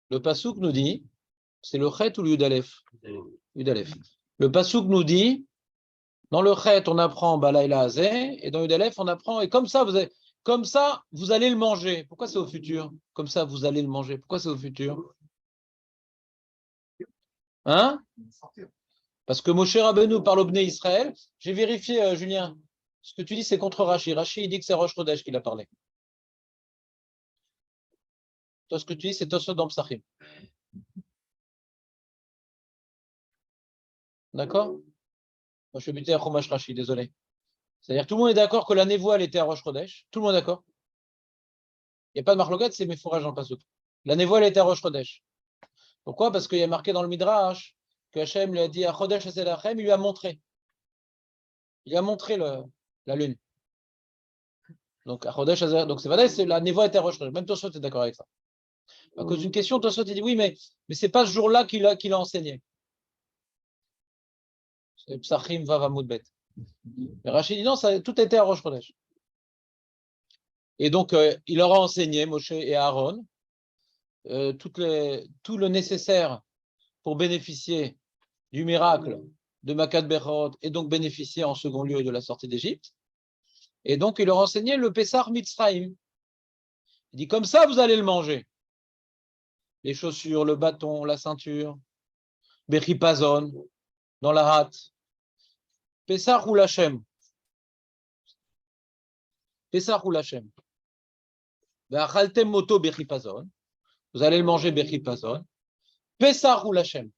Le Passouk nous dit, c'est le Chet ou le Yudalef? Yudalef. Le Passouk nous dit, dans le Chet, on apprend Balaïla Hazeh, et dans Yudalef, on apprend, et comme ça, vous allez le manger. Pourquoi c'est au futur? Comme ça, vous allez le manger. Pourquoi c'est au futur? Hein? Parce que Moshe Rabbeinu parle au Bnei Israël. J'ai vérifié, Julien. Ce que tu dis, c'est contre Rashi. Rashi, il dit que c'est Rosh Chodesh qui l'a parlé. Toi, ce que tu dis, c'est Tosfot dans Psachim. D'accord? Moi, je suis buté à Chumash Rashi, désolé. C'est-à-dire, tout le monde est d'accord que la névoie, elle était à Rosh Chodesh. Tout le monde est d'accord? Il n'y a pas de marloquette, c'est mes fourrages dans le Passouk. La névoie, elle était à Rosh Chodesh. Pourquoi? Parce qu'il y a marqué dans le Midrash que Hachem lui a dit à Chodesh Azelachem, il lui a montré. Il lui a montré la lune. Donc, à Chodesh Azelachem. Donc, c'est vrai, la névoie était à Rosh Chodesh. Même Tosfot est d'accord avec ça. À cause d'une question, Tosfot il dit oui, mais c'est pas ce jour-là qu'il a enseigné. C'est Psachim Vavamoudbet. Mais Rachid dit non, tout était à Rosh Chodesh. Et donc, il leur a enseigné, Moshe et Aaron, tout le nécessaire pour bénéficier du miracle de Makat Berot et donc bénéficier en second lieu de la sortie d'Égypte. Et donc, il leur a enseigné le Pessar Mitzrayim. Il dit comme ça, vous allez le manger. Les chaussures, le bâton, la ceinture, Bechipazon, dans la hâte. Pessar ou Lachem. Pessar ou Lachem. Moto Bechipazon. Vous allez le manger Bechipazon. Pessar ou Lachem.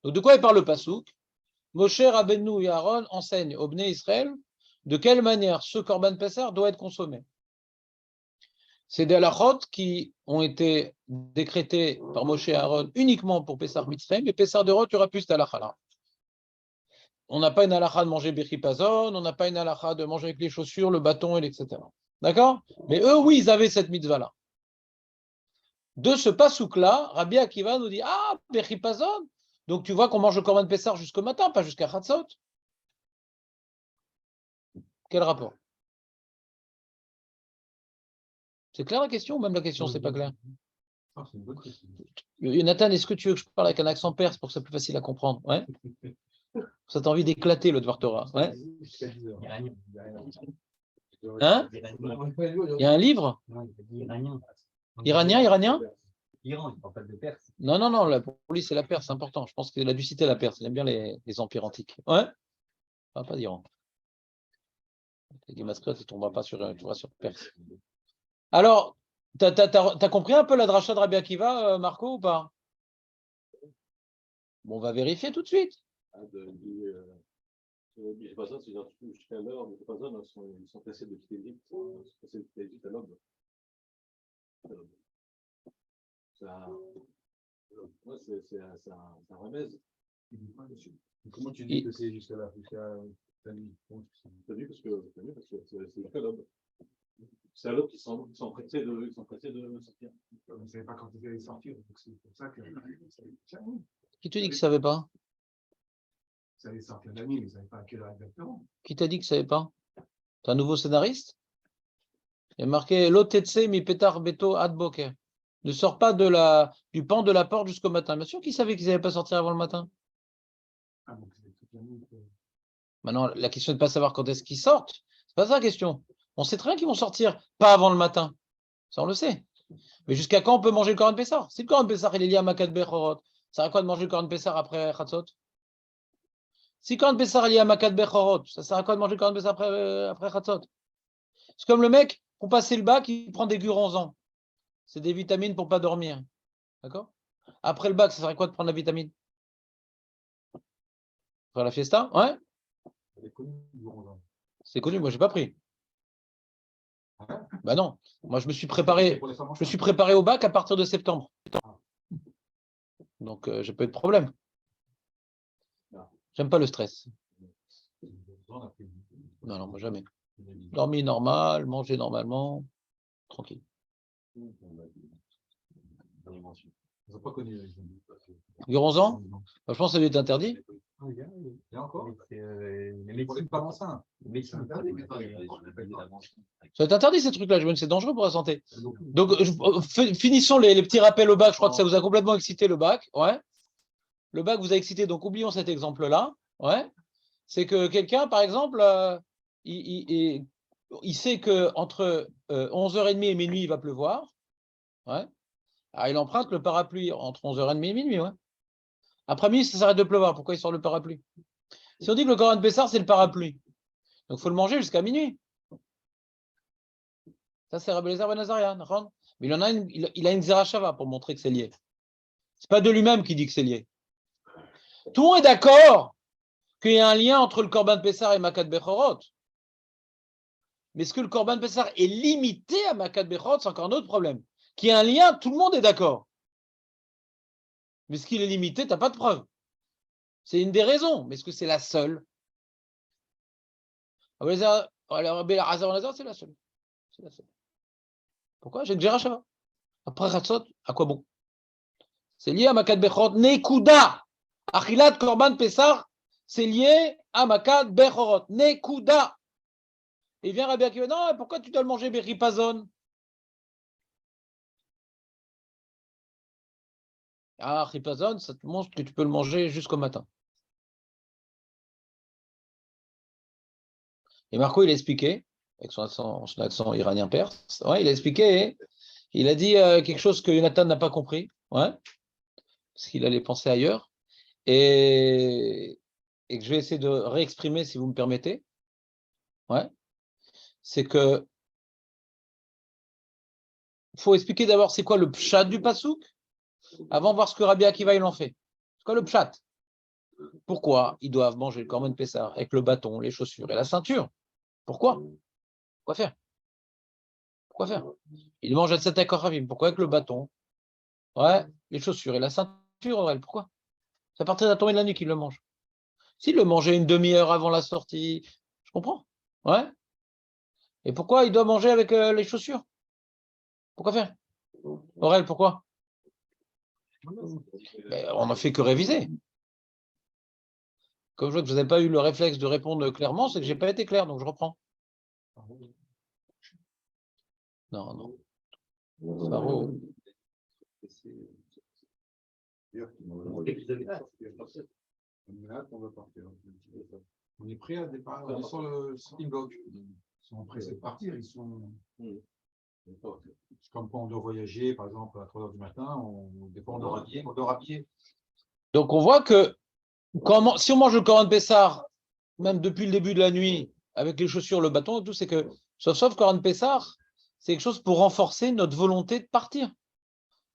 Donc, de quoi il parle le Passouk? Moshe Rabbeinu et Aaron enseignent au Bnei Israël de quelle manière ce Korban Pessar doit être consommé. C'est des halachot qui ont été décrétés par Moshe et Aaron uniquement pour Pessar Mitzvah, mais Pessar de Rot, il y aura plus d'halakha. On n'a pas une halakha de manger Bechipazon, on n'a pas une halakha de manger avec les chaussures, le bâton, etc. D'accord? Mais eux, oui, ils avaient cette mitzvah-là. De ce pasouk-là, Rabbi Akiva nous dit, ah, Bechipazon. Donc tu vois qu'on mange le Korban Pessar jusqu'au matin, pas jusqu'à Chatzot. Quel rapport? C'est clair la question ou même la question, c'est pas clair? Nathan, est-ce que tu veux que je parle avec un accent perse pour que ce soit plus facile à comprendre? Ouais. Ça t'a envie d'éclater le Dvar Torah? Ouais. Hein? Il y a un livre? Iranien? Iran, il parle pas de Perse. Non, pour lui, c'est la Perse, c'est important. Je pense qu'il a dû citer la Perse. Il aime bien les empires antiques. Ouais? Pas d'Iran. Les mascottes, il ne tombera pas sur Perse. Alors, t'as compris un peu la dracha de Rabbi Akiva, Marco, ou pas? Bon, on va vérifier tout de suite. Les personnes, c'est jusqu'à l'heure, les personnes ils sont pressés de quitter l'Égypte, sont pressés de quitter l'Égypte à l'aube. C'est un remède. Comment tu dis que c'est jusqu'à la nuit? Parce que c'est jusqu'à l'aube. C'est à l'aube qu'ils sont pressés de sortir. Vous ne savez pas quand ils allaient sortir, donc c'est pour ça que. Qui te dit que ne savait pas? Ça allait sortir la nuit, mais ils ne savaient pas à quelle heure exactement. Qui t'a dit que ne savait pas? Tu es un nouveau scénariste? Il y a marqué Lotetse mi petar beto ad boker. Ne sort pas du pan de la porte jusqu'au matin. Bien sûr qu'ils savaient qu'ils n'allaient pas sortir avant le matin. Ah, donc c'est toute la nuit. Maintenant, la question n'est de pas savoir quand est-ce qu'ils sortent. C'est pas ça la question. On sait très bien qu'ils vont sortir pas avant le matin. Ça, on le sait. Mais jusqu'à quand on peut manger le Korban Pessar? Si le Korban Pessar il est lié à Makat Bechorot, ça sert à quoi de manger le Korban Pessar après Chatzot? Si le Korban Pessar est lié à Makat Bechorot, ça sert à quoi de manger le Korban Pessar après Chatzot? C'est comme le mec, pour passer le bac, il prend des guronzans. C'est des vitamines pour ne pas dormir. D'accord? Après le bac, ça sert à quoi de prendre la vitamine? Faire la fiesta? Ouais? C'est connu, moi j'ai pas pris. Bah non, moi je me suis préparé au bac à partir de septembre. Donc j'ai pas eu de problème. J'aime pas le stress. Non, moi jamais. Dormir normal, manger normalement, tranquille. Guronzan? Je pense que ça lui est interdit. Il y a encore. Les médecines pas enceintes. Les médecines interdit. Ça est interdit ces trucs-là, c'est dangereux pour la santé. Donc, finissons les petits rappels au bac. Je crois que ça vous a complètement excité le bac. Ouais. Le bac vous a excité, donc oublions cet exemple-là. Ouais. C'est que quelqu'un, par exemple, il sait qu'entre 11h30 et minuit, il va pleuvoir. Ouais. Alors, il emprunte le parapluie entre 11h30 et minuit. Ouais. Après minuit, ça s'arrête de pleuvoir. Pourquoi il sort le parapluie? Si on dit que le Corban Pessar, c'est le parapluie, donc il faut le manger jusqu'à minuit. Ça, c'est Rabbi Eliezer Ben Azariah. Mais il a une Zerachava pour montrer que c'est lié. Ce n'est pas de lui-même qui dit que c'est lié. Tout le monde est d'accord qu'il y a un lien entre le Corban Pessar et Makat Bechorot. Mais est-ce que le Corban Pessar est limité à Makat Bechorot? C'est encore un autre problème. Qu'il y a un lien, tout le monde est d'accord. Mais est-ce qu'il est limité? Tu n'as pas de preuve. C'est une des raisons. Mais est-ce que c'est la seule? Rabbi Eliezer Ben Azariah, c'est la seule. C'est la seule. Pourquoi? J'ai une Zerachava. Après Chatzot, à quoi bon? C'est lié à Makat Bechorot. Nekuda. Achilat Korban Pessar, c'est lié à Makat Bechorot. Nekuda. Et vient Rabbi Akiva, non, pourquoi tu dois le manger Beripazon? Ah, Ripazon, ça te montre que tu peux le manger jusqu'au matin. Et Marco, il a expliqué, avec son accent iranien perse, ouais, il a expliqué, il a dit quelque chose que Jonathan n'a pas compris, ouais, parce qu'il allait penser ailleurs, et que je vais essayer de réexprimer si vous me permettez. Ouais. C'est que il faut expliquer d'abord c'est quoi le pshat du pasouk avant de voir ce que Rabbi Akiva il en fait. C'est quoi le pshat? Pourquoi ils doivent manger le Korban Pessah avec le bâton, les chaussures et la ceinture? Pourquoi? Pourquoi faire? Pourquoi faire? Ils mangent à 7 Koravim. Pourquoi avec le bâton? Ouais, les chaussures et la ceinture, ouais, pourquoi? C'est à partir de la tombée de la nuit qu'ils le mangent. S'ils le mangeaient une demi-heure avant la sortie, je comprends. Ouais. Et pourquoi il doit manger avec les chaussures? Pourquoi faire? Aurel, pourquoi? Ben, on n'a fait que réviser. Comme je vois que vous n'avez pas eu le réflexe de répondre clairement, c'est que je n'ai pas été clair, donc je reprends. Non, non. Faro. On est prêt à départ. Ils sont le sleeping block. Ils sont pressés de partir. Ils sont. Comme quand on doit voyager, par exemple, à 3h du matin, des fois on dort habillé. Donc on voit que si on mange le Korban Pessar, même depuis le début de la nuit, avec les chaussures, le bâton et tout, c'est que, sauf Korban Pessar, c'est quelque chose pour renforcer notre volonté de partir.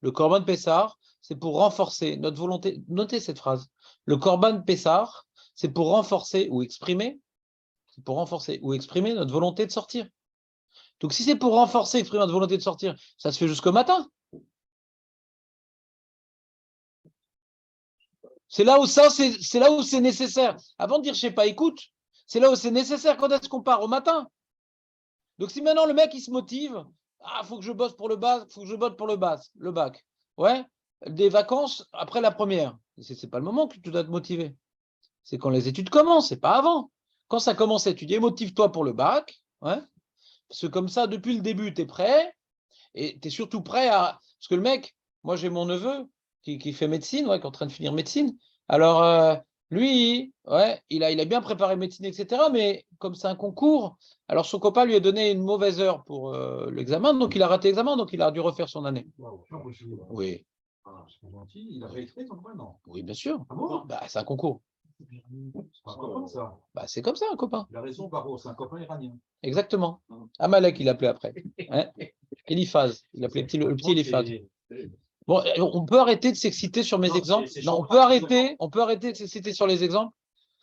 Le Korban Pessar, c'est pour renforcer notre volonté. Notez cette phrase. Le Korban Pessar, c'est pour renforcer ou exprimer notre volonté de sortir. Donc si c'est pour renforcer, exprimer notre volonté de sortir, ça se fait jusqu'au matin. C'est là où c'est nécessaire. Avant de dire je sais pas, écoute, c'est là où c'est nécessaire. Quand est-ce qu'on part? Au matin. Donc si maintenant le mec il se motive, faut que je bosse pour le bac, le bac. Ouais, des vacances après la première. C'est pas le moment que tu dois te motiver. C'est quand les études commencent, c'est pas avant. Quand ça commence à étudier, motive-toi pour le bac. Ouais. Parce que comme ça, depuis le début, tu es prêt. Et tu es surtout prêt à. Parce que le mec, moi j'ai mon neveu qui fait médecine, ouais, qui est en train de finir médecine. Alors, lui, ouais, il a bien préparé médecine, etc. Mais comme c'est un concours, alors son copain lui a donné une mauvaise heure pour l'examen, donc il a raté l'examen, donc il a dû refaire son année. Oui. C'est gentil. Il a réécrit son copain, non? Oui, bien sûr. Ah bon? Bah, c'est un concours. C'est pas un copain, ça. Bah, c'est comme ça, un copain. Il a raison, par contre, c'est un copain iranien. Exactement. Amalek, il l'appelait après. Hein? Eliphaz, il appelait le petit Eliphaz. Bon, on peut arrêter de s'exciter sur mes exemples. Non, on peut arrêter de s'exciter sur les exemples.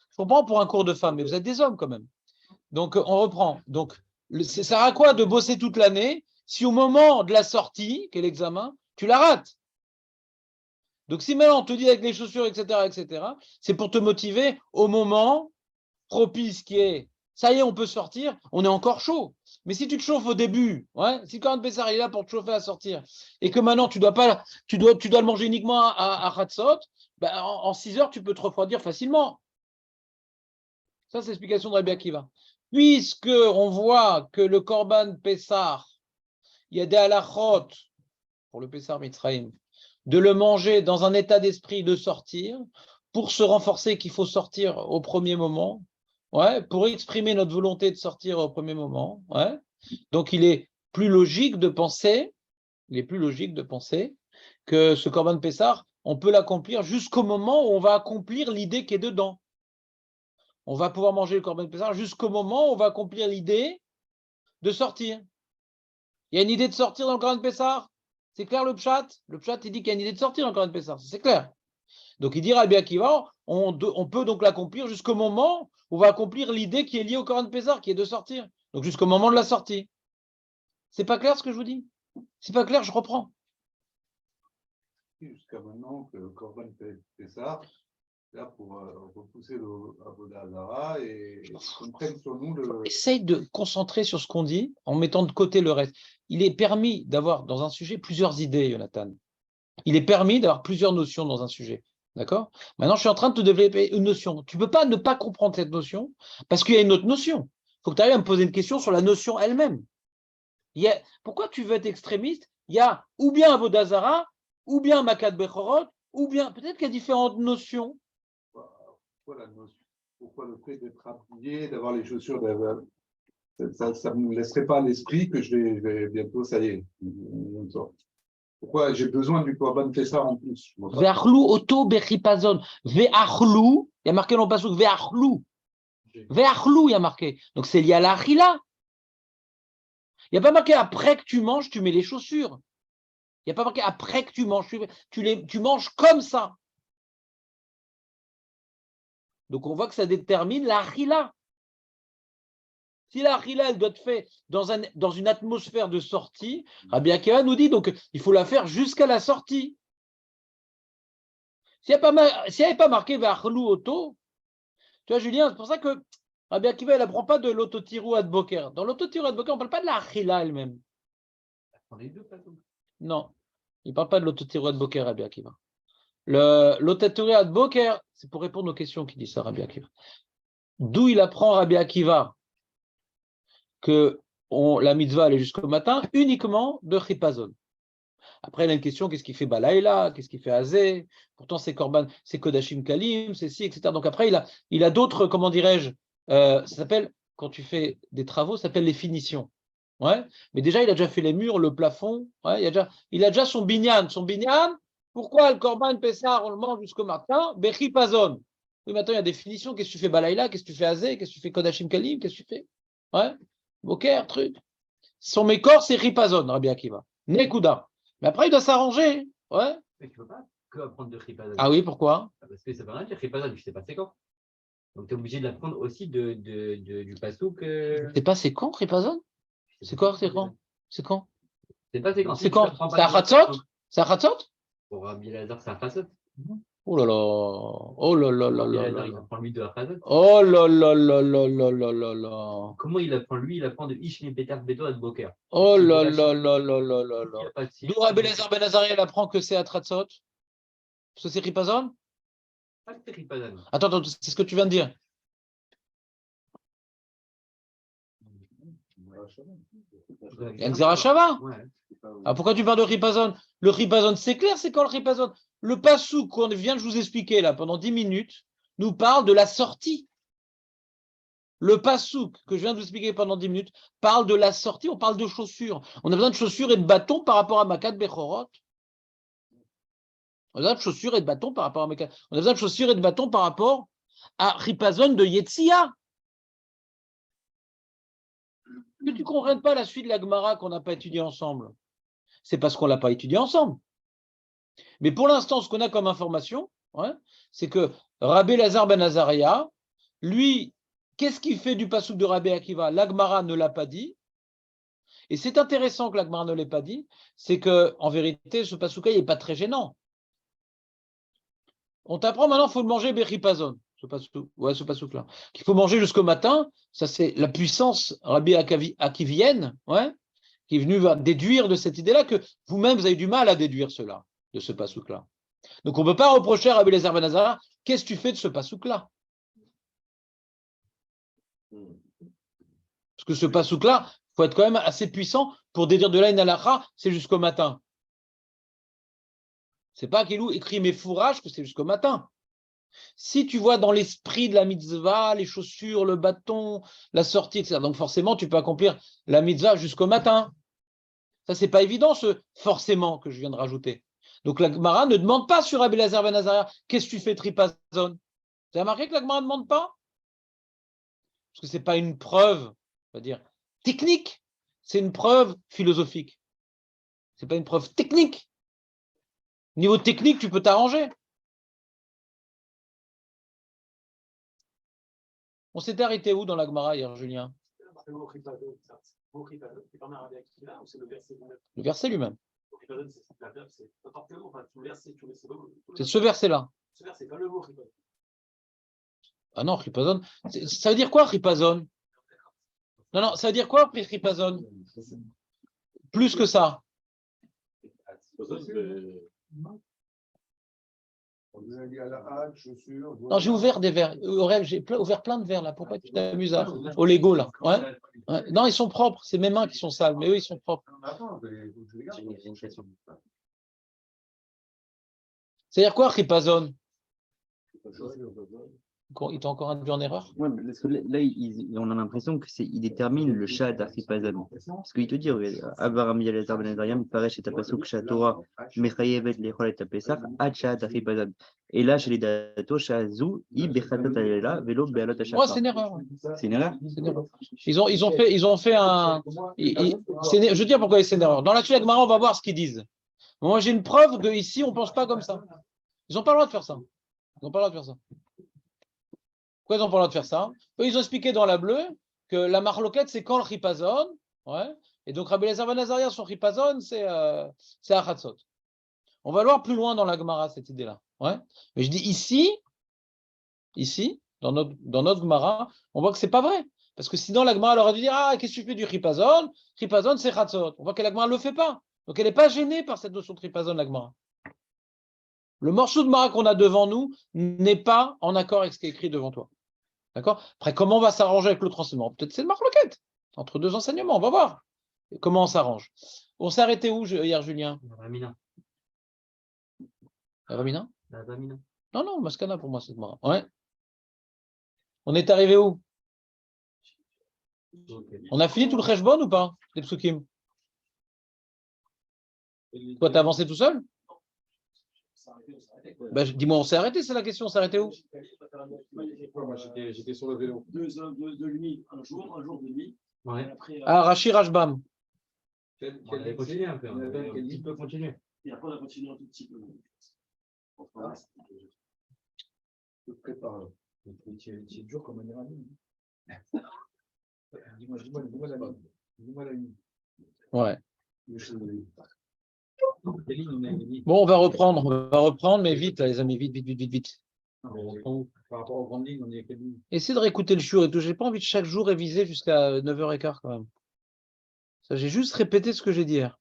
Je comprends pour un cours de femmes, mais vous êtes des hommes quand même. Donc, on reprend. Donc, ça sert à quoi de bosser toute l'année si au moment de la sortie, qui est l'examen, tu la rates? Donc, si maintenant on te dit avec les chaussures, etc., c'est pour te motiver au moment propice qui est, ça y est, on peut sortir, on est encore chaud. Mais si tu te chauffes au début, ouais, si Korban Pessah est là pour te chauffer à sortir, et que maintenant tu dois le manger uniquement à Hatzot, ben, en 6 heures, tu peux te refroidir facilement. Ça, c'est l'explication de Rabbi Akiva. puisque on voit que le Korban Pessah, il y a des halachot pour le Pessah Mitzrayim, de le manger dans un état d'esprit de sortir, pour se renforcer qu'il faut sortir au premier moment, ouais, pour exprimer notre volonté de sortir au premier moment. Ouais. Donc il est plus logique de penser, que ce Korban Pessah, on peut l'accomplir jusqu'au moment où on va accomplir l'idée qui est dedans. On va pouvoir manger le Korban Pessah jusqu'au moment où on va accomplir l'idée de sortir. Il y a une idée de sortir dans le Korban Pessah. C'est clair le pshat? Le pshat, il dit qu'il y a une idée de sortir dans le Korban Pessah. C'est clair. Donc il dit Rabbi Akiva, on peut donc l'accomplir jusqu'au moment où on va accomplir l'idée qui est liée au Korban Pessah, qui est de sortir. Donc jusqu'au moment de la sortie. C'est pas clair ce que je vous dis? C'est pas clair, je reprends. Jusqu'à maintenant, que le Corban fait ça, là pour repousser le Avodah Hazara et qu'on prenne sur nous le. Essaye de concentrer sur ce qu'on dit en mettant de côté le reste. Il est permis d'avoir dans un sujet plusieurs idées, Jonathan. Il est permis d'avoir plusieurs notions dans un sujet. D'accord? Maintenant, je suis en train de te développer une notion. Tu ne peux pas ne pas comprendre cette notion parce qu'il y a une autre notion. Il faut que tu arrives à me poser une question sur la notion elle-même. Pourquoi tu veux être extrémiste? Il y a ou bien Avodah Zarah, ou bien Makat Bechorot, ou bien peut-être qu'il y a différentes notions. Pourquoi le fait d'être habillé, d'avoir les chaussures, ça ne me laisserait pas à l'esprit que je vais bientôt, ça y est. Pourquoi j'ai besoin du Korban Pessah en plus? Ve'achlu oto bechipazon. Ve'achlu, il y a marqué dans le pasuk, ve'achlu. Ve'achlu, il y a marqué. Donc c'est lié à la achila. Il n'y a pas marqué après que tu manges, tu mets les chaussures. Il n'y a pas marqué après que tu manges, tu manges comme ça. Donc on voit que ça détermine la achila. Si la achila, elle doit être faite dans une atmosphère de sortie, Rabbi Akiva nous dit donc il faut la faire jusqu'à la sortie. S'il n'y avait pas marqué ve'achlu oto, tu vois Julien, c'est pour ça que Rabbi Akiva, il n'apprend pas de l'autotirou ad boker. Dans l'autotirou ad boker, on ne parle pas de la achila elle-même. Non, il ne parle pas de l'autotirou ad boker, Rabbi Akiva. L'autotirou ad boker, c'est pour répondre aux questions qu'il dit ça, Rabbi Akiva. D'où il apprend Rabbi Akiva que la mitzvah allait jusqu'au matin uniquement de chipazon. Après, il a une question, qu'est-ce qu'il fait Balaïla, qu'est-ce qu'il fait Azé? Pourtant, c'est Korban, c'est Kodashim Kalim, c'est ci, etc. Donc après, il a d'autres, comment dirais-je, ça s'appelle, quand tu fais des travaux, ça s'appelle les finitions. Ouais. Mais déjà, il a déjà fait les murs, le plafond, ouais, il a déjà son binyan. Son binyan, pourquoi le Korban Pessah, on le mange jusqu'au matin? Bechipazon. Oui, maintenant, il y a des finitions, qu'est-ce que tu fais Balaïla, qu'est-ce que tu fais Azé, qu'est-ce que tu fais Kodashim Kalim, qu'est-ce que tu fais? Ouais. Boker, truc. Son mécor, c'est Ripazon, Rabbi Akiva. Nekuda. Mais après, il doit s'arranger. Ouais. Mais tu ne peux pas que apprendre de Chipazon. Ah oui, pourquoi? Parce que ça veut rien dire Chipazon, je ne sais pas c'est quand. Donc tu es obligé de l'apprendre aussi du pasouk. C'est pas c'est quand, Ripazon? C'est quoi, c'est quand? C'est quand? C'est pas c'est quand. C'est quand? C'est à Khatzot? C'est à Khatzot? Pour Rabbi Lazar, c'est à Khatzot. Oh là là. Oh là là là Rabbi là Lazar, il là. apprend lui de Khatzot. Oh là là là là là là là là. Comment il apprend lui? Il apprend de Ishmi Peter Beto à Boker. Oh là là là là là là Il n'y là. a pas de D'où Rabbi Elazar Ben Azariah, il apprend que c'est à Khatzot? Parce que c'est Ripazon? Pas que c'est Chipazon. Attends, c'est ce que tu viens de dire. Il y a Xera Shava. Ouais. Alors pourquoi tu parles de Ripazon? Le Ripazon, c'est clair, c'est quand le Ripazon? Le Passouk qu'on vient de vous expliquer là pendant 10 minutes nous parle de la sortie. Le Passouk que je viens de vous expliquer pendant 10 minutes parle de la sortie, on parle de chaussures. On a besoin de chaussures et de bâtons par rapport à Makat Bechorot. On a besoin de chaussures et de bâtons par rapport à Makat. On a besoin de chaussures et de bâtons par rapport à Ripazon de Yetzia. Que tu ne comprennes pas la suite de la Gemara qu'on n'a pas étudiée ensemble. C'est parce qu'on ne l'a pas étudiée ensemble. Mais pour l'instant, ce qu'on a comme information, ouais, c'est que Rabbi Elazar Ben Azariah, lui, qu'est-ce qu'il fait du passouk de Rabbi Akiva? L'Agmara ne l'a pas dit. Et c'est intéressant que l'Agmara ne l'ait pas dit, c'est qu'en vérité, ce passouk-là, il n'est pas très gênant. On t'apprend maintenant qu'il faut le manger Bechipazon, ce passouk-là. Qu'il faut manger jusqu'au matin, ça c'est la puissance Rabbi Akivienne, ouais, qui est venu déduire de cette idée-là que vous-même, vous avez du mal à déduire cela, de ce passouk-là. Donc on ne peut pas reprocher à Rabbi Elazar Ben Azariah, qu'est-ce que tu fais de ce passouk-là? Parce que ce pasouk-là, il faut être quand même assez puissant pour déduire de là une halakha, c'est jusqu'au matin. C'est pas qu'il écrit mes fourrages que c'est jusqu'au matin. Si tu vois dans l'esprit de la mitzvah, les chaussures, le bâton, la sortie, etc., donc forcément, tu peux accomplir la mitzvah jusqu'au matin. Ça, c'est pas évident, ce forcément que je viens de rajouter. Donc la Gemara ne demande pas sur Rabbi Elazar ben Azariah, qu'est-ce que tu fais tripazon? Tu as remarqué que la Gemara ne demande pas? Parce que ce n'est pas une preuve, on va dire, technique, c'est une preuve philosophique. Ce n'est pas une preuve technique. Niveau technique, tu peux t'arranger. On s'était arrêté où dans la Gemara hier, Julien? Le verset lui-même. C'est ce verset-là. Ah non, ripazon. Ça veut dire quoi, ripazon? Non, ça veut dire quoi, ripazon? Plus que ça. Non, j'ai ouvert des verres. Aurel, j'ai ouvert plein de verres là. Pourquoi tu t'amuses au Lego là? Ouais. Ouais. Non, ils sont propres. C'est mes mains qui sont sales, mais eux, ils sont propres. C'est-à-dire quoi, ripazon? Il t'a encore induit en erreur? Oui, parce que là, on a l'impression qu'il détermine le chat d'Archipazan. Parce qu'il te dit, Abraham Yalazar Ben Azariah, Miparesh et Apasuk, Shatora, Mechayevet, Lechol et Apesach, Achat d'Archipazan. Et là, chez les datos, Shazou, Ibechatat Alela, Velo, Bealot Achat. Ouais, c'est une erreur. C'est une erreur? Ils ont fait un. Je veux dire pourquoi c'est une erreur. Dans la suite, on va voir ce qu'ils disent. Moi, j'ai une preuve qu'ici, on ne pense pas comme ça. Ils n'ont pas le droit de faire ça. Ils n'ont pas le droit de faire ça. Pourquoi ils n'ont pas le droit de faire ça? Eux, ils ont expliqué dans la bleue que la marloquette, c'est quand le ripazon. Ouais. Et donc, Rabbi Elazar ben Azariah, son ripazon, c'est Achatzot. On va le voir plus loin dans la Gemara, cette idée-là. Ouais. Mais je dis ici, dans notre Gemara, on voit que ce n'est pas vrai. Parce que sinon, la Gemara leur a dû dire, ah, qu'est-ce que tu fais du ripazon? Ripazon, c'est Chatzot. On voit que la Gemara ne le fait pas. Donc, elle n'est pas gênée par cette notion de ripazon, la Gemara. Le morceau de Gemara qu'on a devant nous n'est pas en accord avec ce qui est écrit devant toi. D'accord? Après, comment on va s'arranger avec l'autre enseignement? Peut-être c'est le marloquette entre deux enseignements. On va voir comment on s'arrange. On s'est arrêté où hier, Julien? La Ramina? Non, Maskana pour moi, c'est Gemara. Ouais. On est arrivé où? On a fini tout le Cheshbon ou pas? Les psukim? Toi, t'as avancé tout seul? Ben, dis-moi, on s'est arrêté, c'est la question. On s'est arrêté où? J'étais sur le vélo. De nuit, un jour de nuit. Ouais. Ah, Rashi Rashbam. On avait continué un peu. On avait un petit peu continué. Et après, on a continué un tout petit peu. Je te prépare. C'est dur comme un Iranien. Dis-moi la nuit. Ouais. Bon, on va reprendre, mais vite, là, les amis, vite. Par rapport aux grandes lignes, on est à quelle ligne? Essayez de réécouter le shiur et tout. J'ai pas envie de chaque jour réviser jusqu'à 9h15 quand même. Ça, j'ai juste répété ce que j'ai dit hier.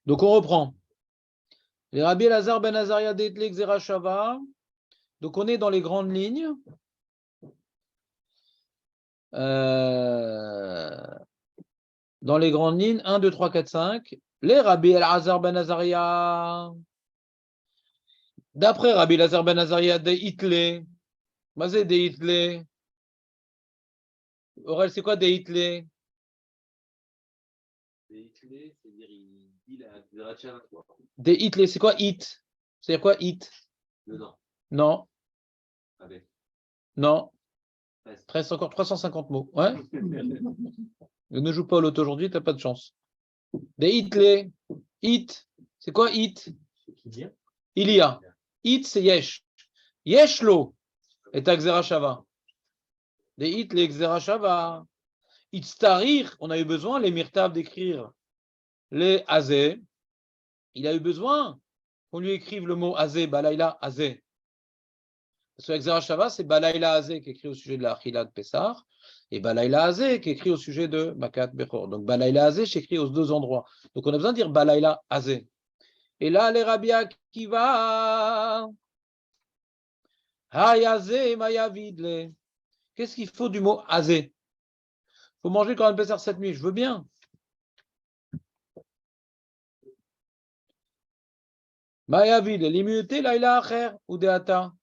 Donc, on reprend. Les Rabbi Elazar ben Azariah d'Etlek Zerachava. Donc, on est dans les grandes lignes. Dans les grandes lignes, 1, 2, 3, 4, 5. Les Rabbi Elazar ben Azariah. D'après Rabbi Elazar ben Azariah de Hitlé. Mazé de Hitlé. Aurel, c'est quoi de Hitlé? Des Hitlé, c'est quoi hit? C'est quoi hit? Non. Non. Reste encore 350 mots. Ouais. Ne joue pas au loto aujourd'hui, tu n'as pas de chance. Des Hitlé. Hit. C'est quoi hit? Il y a. Hit, c'est yesh. Yeshlo. Et Xerashava. Des hit, les Xerashava. Itztarir, on a eu besoin, les mirtav d'écrire les azé. Il a eu besoin qu'on lui écrive le mot azé, balaïla azé. Parce que Xerashava, c'est balaïla azé qui est écrit au sujet de la Achila de Pessah, et balaïla azé qui est écrit au sujet de Makat Bechor. Donc balaïla azé, c'est écrit aux deux endroits. Donc on a besoin de dire balaïla azé. Et là, les Rabbi Akiva. Hayazé mayavidle. Qu'est-ce qu'il faut du mot azé? faut manger le Corban Pessah cette nuit, je veux bien. Mayavid, l'immunité, laïla acher, ou deata.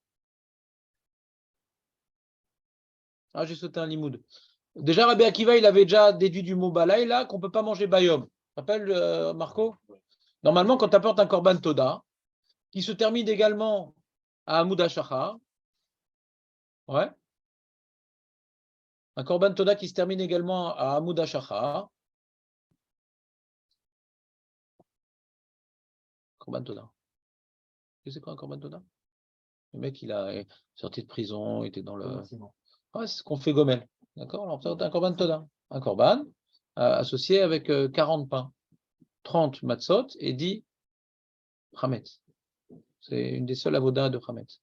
Ah, j'ai sauté un limoud. Déjà, Rabbi Akiva, il avait déjà déduit du mot balaïla qu'on ne peut pas manger bayom. Tu te rappelles, Marco? Normalement, quand tu apportes un korban toda, qui se termine également à Hamoud HaShachar, ouais, un korban toda qui se termine également à Hamoud HaShachar, korban toda. C'est quoi un korban toda? Le mec, il est sorti de prison, il était dans le... Ouais, c'est ce qu'on fait Gomel. D'accord? Alors, c'est un korban toda. Un korban associé avec 40 pains, 30 matzot et 10 chametz. C'est une des seules avodas de chametz.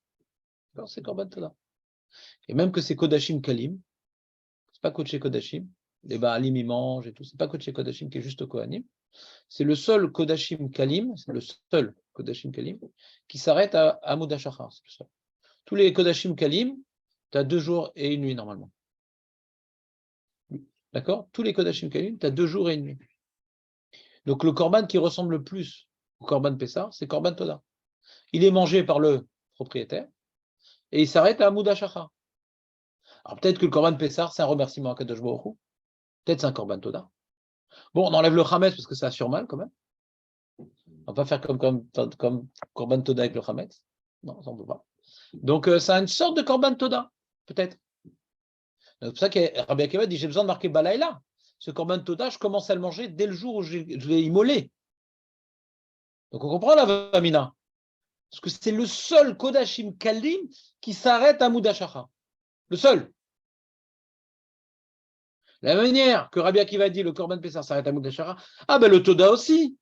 Alors, c'est korban toda. Et même que c'est kodashim kalim, c'est pas kodesh kodashim, les baalim ils mangent et tout, c'est pas kodesh kodashim qui est juste kohanim. C'est le seul kodashim kalim, c'est le seul kodashim kalim qui s'arrête à Hamoud HaShachar. C'est le seul. Tous les kodashim kalim, tu as 2 jours et 1 nuit normalement. D'accord? Tous les kodashim kalim, tu as 2 jours et 1 nuit. Donc le korban qui ressemble le plus au korban Pessah, c'est korban toda. Il est mangé par le propriétaire et il s'arrête à Hamoud HaShachar. Alors peut-être que le korban Pessah, c'est un remerciement à Kadosh Baruch Hu. Peut-être c'est un korban toda. Bon, on enlève le chametz parce que ça assure mal quand même. On va pas faire comme korban toda avec le chametz. Non, ça on peut pas. Donc c'est une sorte de korban toda, peut-être. C'est pour ça que Rabbi Akiva dit j'ai besoin de marquer balaïla. Ce korban toda, je commence à le manger dès le jour où je l'ai immolé. Donc on comprend la vamina. Parce que c'est le seul kodashim kalim qui s'arrête à Hamoud HaShachar. Le seul. La manière que Rabbi Akiva dit le korban Pessah s'arrête à Hamoud HaShachar, ah ben le toda aussi.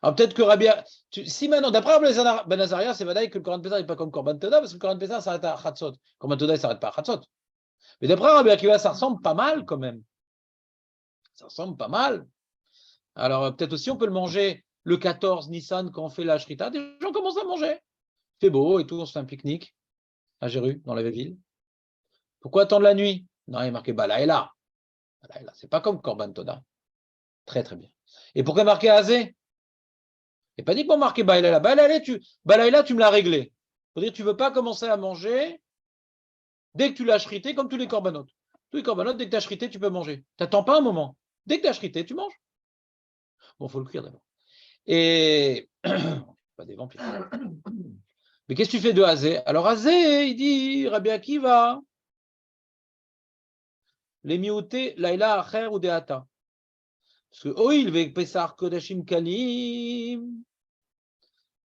Alors peut-être que Rabbi, si maintenant, d'après Ben Azaria, c'est vrai que le korban Pessah n'est pas comme korban toda, parce que le korban Pessah s'arrête à Chatzot. Le korban toda ne s'arrête pas à Chatzot. Mais d'après Rabbi Akiva, ça ressemble pas mal quand même. Ça ressemble pas mal. Alors peut-être aussi on peut le manger le 14 Nissan quand on fait la shrita. Des gens commencent à manger. Il fait beau et tout, on se fait un pique-nique à Jéru, dans la ville. Pourquoi attendre la nuit? Non, il est marqué Balaïla. Balaïla, c'est pas comme korban toda. Très très bien. Et pourquoi marqué Azé? Et pas dit qu'on marqué Balaïla. Balaïla, tu me l'as réglé. C'est-à-dire que tu ne veux pas commencer à manger dès que tu l'as shrité, comme tous les corbanotes. Tous les corbanotes, dès que tu as shrité, tu peux manger. Tu n'attends pas un moment. Dès que tu as shrité, tu manges. Bon, il faut le cuire d'abord. Et pas des vampires. Mais qu'est-ce que tu fais de Azé? Alors Azé, il dit, Rabbi Akiva, les mioutés, laïla, acher ou deata. Parce que oil, ve pesar kodashim kalim,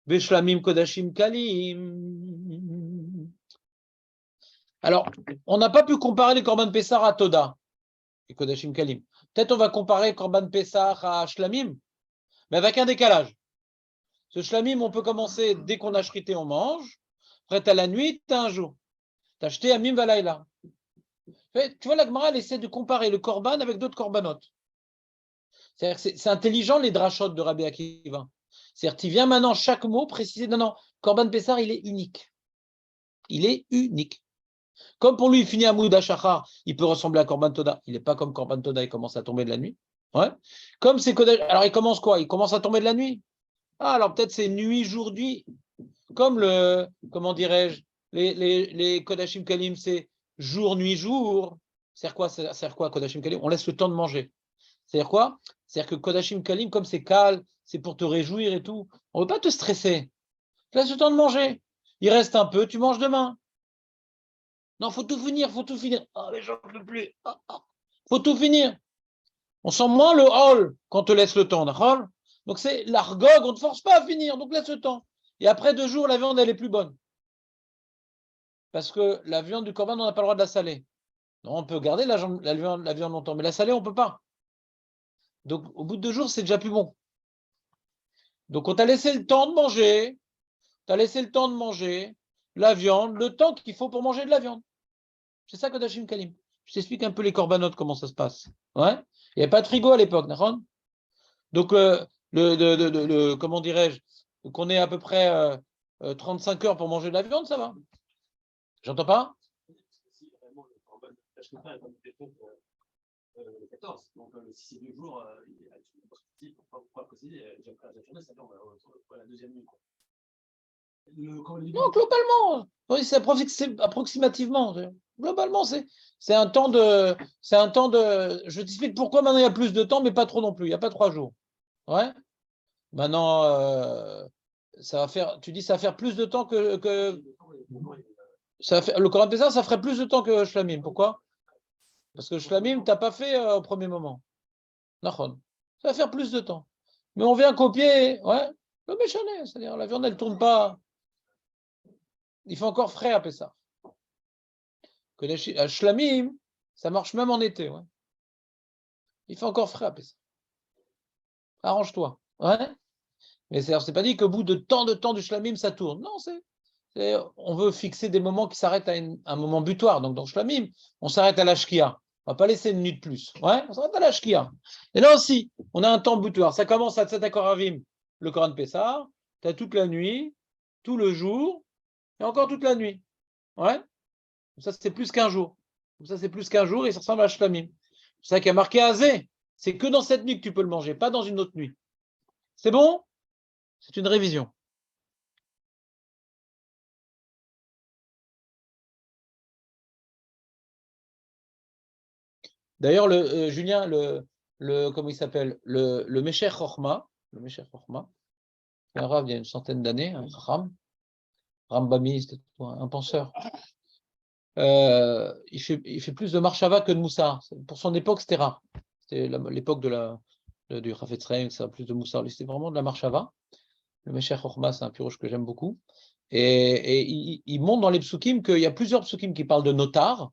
ve shlamim kodashim kalim. Alors, on n'a pas pu comparer les korban Pessah à Toda et Kodashim Kalim. Peut-être on va comparer korban Pessah à Shlamim, mais avec un décalage. Ce Shlamim, on peut commencer dès qu'on a shrité, on mange. Après, à la nuit, tu as un jour. Tu as acheté Amim Valaïla. Tu vois, la Gemara, elle essaie de comparer le korban avec d'autres korbanotes. C'est intelligent, les drachot de Rabbi Akiva. C'est-à-dire, tu viens maintenant, chaque mot préciser. Non, korban Pessah, il est unique. Il est unique. Comme pour lui, il finit à Hamoud HaShachar, il peut ressembler à Korban Toda. Il n'est pas comme Korban Toda, il commence à tomber de la nuit. Ouais. Comme c'est Kodesh, alors il commence quoi? Il commence à tomber de la nuit. Ah, alors peut-être c'est nuit, jour, nuit. Comme comment dirais-je, les Kodashim Kalim, c'est jour, nuit, jour. C'est quoi Kodashim Kalim? On laisse le temps de manger. C'est-à-dire quoi? C'est-à-dire que Kodashim Kalim, comme c'est calme, c'est pour te réjouir et tout. On ne veut pas te stresser. Tu laisses le temps de manger. Il reste un peu, tu manges demain. Non, faut tout finir. Ah, mais j'en peux plus. Faut tout finir. On sent moins le hall quand on te laisse le temps, d'accord? Donc c'est l'argog, on ne te force pas à finir, donc laisse le temps. Et après 2 jours, la viande, elle est plus bonne. Parce que la viande du korban, on n'a pas le droit de la saler. Non, on peut garder la viande longtemps, mais la saler, on ne peut pas. Donc au bout de 2 jours, c'est déjà plus bon. Donc on t'a laissé le temps de manger, la viande, le temps qu'il faut pour manger de la viande. C'est ça Kodashim Kalim. Je t'explique un peu les corbanotes, comment ça se passe. Ouais. Il n'y avait pas de frigo à l'époque, d'accord? Donc, comment dirais-je, qu'on ait à peu près 35 heures pour manger de la viande, ça va? J'entends pas? le 14. Donc, si c'est 2 jours, pourquoi préciser, j'ai après la journée, c'est-à-dire la deuxième nuit. Quoi. Non, globalement, oui, c'est approximativement. Globalement, c'est un temps de. Je t'explique pourquoi maintenant il y a plus de temps, mais pas trop non plus. Il n'y a pas 3 jours. Ouais. Maintenant, ça va faire. Tu dis ça va faire plus de temps que ça va faire, le Corban Pessah, ça ferait plus de temps que Shlamim. Pourquoi? Parce que Shlamim, tu n'as pas fait au premier moment. Nachon. Ça va faire plus de temps. Mais on vient copier, ouais, le méchané, c'est-à-dire la viande, elle ne tourne pas. Il fait encore frais à Pessah. Que les Shlamim, ça marche même en été. Ouais. Il fait encore frais à Pessah. Arrange-toi. Ouais. Mais c'est pas dit qu'au bout de temps du Shlamim, ça tourne. Non, on veut fixer des moments qui s'arrêtent à un moment butoir. Donc dans Shlamim, on s'arrête à la Shkia. On ne va pas laisser une nuit de plus. Ouais, on s'arrête à la Shkia. Et là aussi, on a un temps butoir. Ça commence à Tzat Koravim, le Corban Pessah. Tu as toute la nuit, tout le jour, et encore toute la nuit. Ouais. Ça, c'est plus qu'un jour. Ça, c'est plus qu'un jour et ça ressemble à Shlamim. C'est ça qui a marqué Azé. C'est que dans cette nuit que tu peux le manger, pas dans une autre nuit. C'est bon? C'est une révision. D'ailleurs, Julien, comment il s'appelle? Le Mesher Chochma, c'est un rave il y a une centaine d'années, un Rambami, c'était un penseur. Il fait plus de Marshava que de Moussar. Pour son époque, c'était rare. C'était l'époque du Chafetz Chaim, ça a plus de Moussar. C'était vraiment de la Marshava. Le Mesher Chochma, c'est un pirouche que j'aime beaucoup. Et il montre dans les psukim qu'il y a plusieurs psukim qui parlent de notar.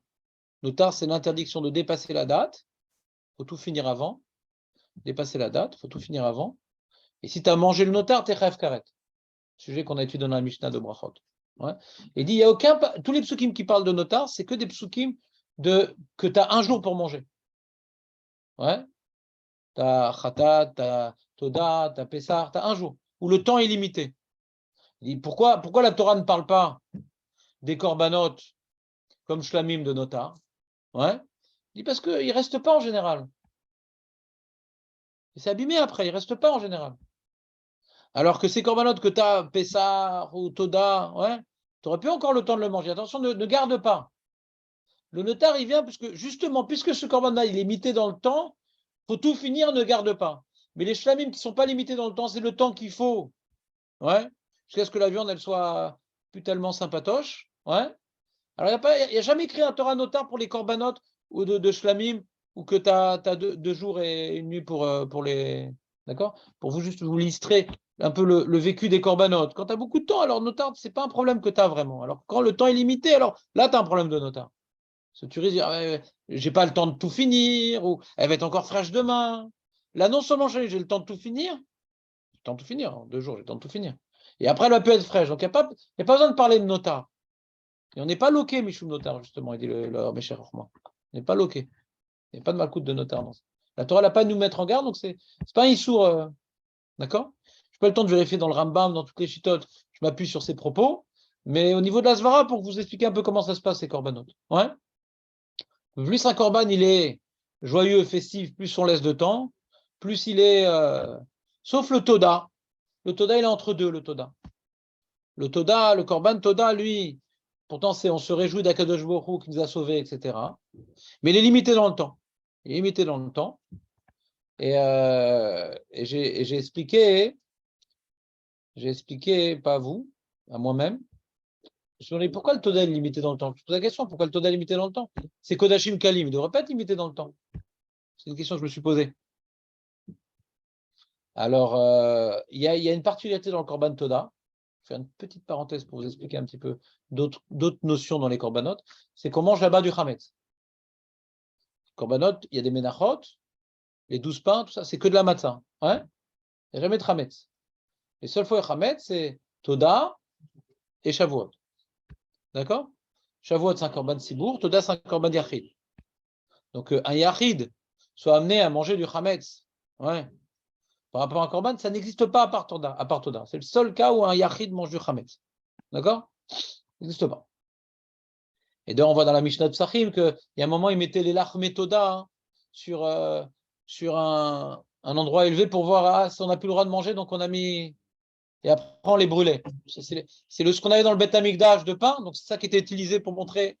Notar, c'est l'interdiction de dépasser la date. Il faut tout finir avant. Dépasser la date, il faut tout finir avant. Et si tu as mangé le notar, t'es chayv karet. Sujet qu'on a étudié dans la Mishnah de Brachot. Ouais. Et il dit, il y a aucun. Tous les psukim qui parlent de notar, c'est que des psukim que tu as un jour pour manger. Ouais. Tu as Khatat, tu as Toda, tu as Pessar, tu as un jour. Où le temps est limité. Il dit, pourquoi la Torah ne parle pas des korbanot comme shlamim de notar? Ouais. Il dit parce qu'il ne reste pas en général. Il s'est abîmé après, il ne reste pas en général. Alors que ces corbanotes que tu as, Pessah ou Toda, ouais, tu aurais pu encore le temps de le manger. Attention, ne garde pas. Le notar, il vient, puisque ce corban-là, il est limité dans le temps, il faut tout finir, ne garde pas. Mais les shlamim qui ne sont pas limités dans le temps, c'est le temps qu'il faut. Ouais, jusqu'à ce que la viande, elle soit plus tellement sympatoche. Ouais. Alors, il n'y a jamais écrit un Torah notar pour les corbanotes ou de shlamim, ou que tu as 2 jours et une nuit pour les. D'accord? Pour vous illustrer un peu le vécu des corbanotes. Quand tu as beaucoup de temps, alors notar, ce n'est pas un problème que tu as vraiment. Alors, quand le temps est limité, alors là, tu as un problème de notar. Parce que tu risques de dire, j'ai pas le temps de tout finir, ou elle va être encore fraîche demain. Là, non seulement j'ai le temps de tout finir, en 2 jours, j'ai le temps de tout finir. Et après, elle va plus être fraîche. Donc, il n'y a pas besoin de parler de notar. Et on n'est pas loqué, Michoum notar, justement, il dit le Mesher Chochma. On n'est pas loqué. Il n'y a pas de malcoute de notar. Non. La Torah n'a pas à nous mettre en garde, donc c'est pas un issour. D'accord? Je n'ai pas le temps de vérifier dans le Rambam, dans toutes les chitotes, je m'appuie sur ses propos. Mais au niveau de la Svara, pour vous expliquer un peu comment ça se passe, ces corbanotes. Ouais? Plus un corban, il est joyeux, festif, plus on laisse de temps, plus il est. Sauf le Toda. Le Toda, il est entre deux, le Toda. Le Toda, le corban Toda, lui, pourtant, on se réjouit d'Akadosh Baruch Hu qui nous a sauvés, etc. Mais il est limité dans le temps. Il est limité dans le temps. Et j'ai expliqué, pas à vous, à moi-même. Je me suis dit, pourquoi le Toda est limité dans le temps? Je pose la question, pourquoi le Toda est limité dans le temps? C'est Kodashim Kalim, il ne devrait pas être limité dans le temps. C'est une question que je me suis posée. Alors, il y a une particularité dans le Korban Toda. Je vais faire une petite parenthèse pour vous expliquer un petit peu d'autres notions dans les Korbanot. C'est qu'on mange là-bas du Chametz. Korbanot, il y a des Menachot, les 12 pains, tout ça, c'est que de la matzah. Ouais, il n'y a jamais de Chametz. Les seules fois Chametz, c'est Toda et Shavuot. D'accord? Shavuot, c'est un Korban Sibour, Toda, c'est un Korban Yachid. Donc, un Yachid soit amené à manger du Chametz. Ouais. Par rapport à un korban, ça n'existe pas à part Toda. C'est le seul cas où un yachid mange du chametz. D'accord? Ça n'existe pas. Et d'ailleurs, on voit dans la Mishnah de Psachim qu'il y a un moment, ils mettaient les lachmé Toda sur un endroit élevé pour voir si on n'a plus le droit de manger, donc on a mis. Et après, on les brûlait. C'est ce qu'on avait dans le Beth Amikdash de pain, donc c'est ça qui était utilisé pour montrer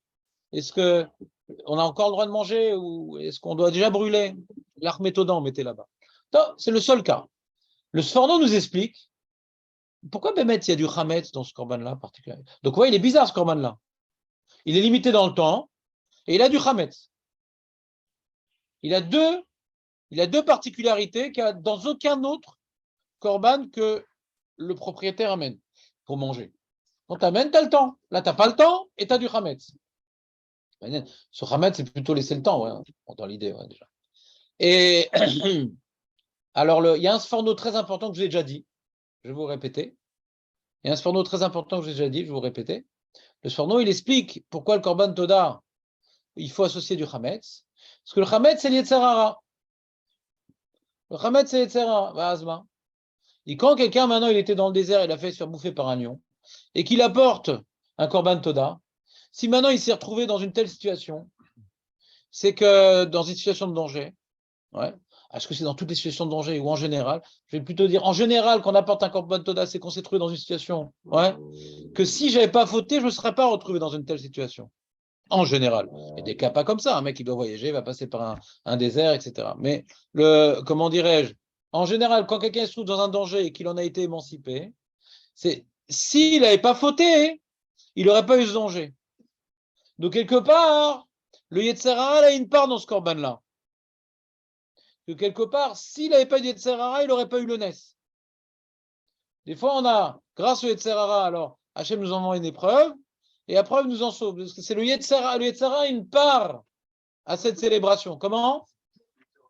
est-ce qu'on a encore le droit de manger ou est-ce qu'on doit déjà brûler. L'Armétodan, on mettait là-bas. C'est le seul cas. Le Sforno nous explique pourquoi Bémet, il y a du Hametz dans ce korban-là particulièrement. Donc, ouais, il est bizarre ce korban-là. Il est limité dans le temps et il a du Hametz. Il a deux particularités qu'il n'y a dans aucun autre korban que le propriétaire amène pour manger. Quand tu amènes, tu as le temps. Là, tu n'as pas le temps et tu as du Hametz. Ce Hametz, c'est plutôt laisser le temps, ouais, dans l'idée, ouais, déjà. Et alors, il y a un sforno très important que je vous ai déjà dit. Je vais vous répéter. Il y a un sforno très important que j'ai déjà dit, je vais vous répéter. Le sforno, il explique pourquoi le korban toda, il faut associer du Hametz. Parce que le Hametz, c'est l'Yetzer Hara. Le Hametz, c'est l'Yetzer Hara. Azma. Et quand quelqu'un, maintenant, il était dans le désert, il a fait se faire bouffer par un lion, et qu'il apporte un korban toda, si maintenant il s'est retrouvé dans une telle situation, c'est que dans une situation de danger, ouais, est-ce que c'est dans toutes les situations de danger ou en général? Je vais plutôt dire en général, quand on apporte un korban toda, c'est qu'on s'est trouvé dans une situation, ouais, que si je n'avais pas fauté, je ne me serais pas retrouvé dans une telle situation. En général. Il y a des cas pas comme ça. Un mec qui doit voyager, il va passer par un désert, etc. Mais comment dirais-je? En général, quand quelqu'un se trouve dans un danger et qu'il en a été émancipé, c'est s'il n'avait pas fauté, il n'aurait pas eu ce danger. Donc, quelque part, le Yetzer Hara a une part dans ce korban-là. Que quelque part, s'il n'avait pas eu de Yetzer Hara, il n'aurait pas eu le Nes. Des fois, on a, grâce au Yetzer Hara, alors, Hachem nous envoie une épreuve, et la preuve nous en sauve. Parce que c'est le Yetzer Hara. Le Yetzer Hara a une part à cette célébration. Comment?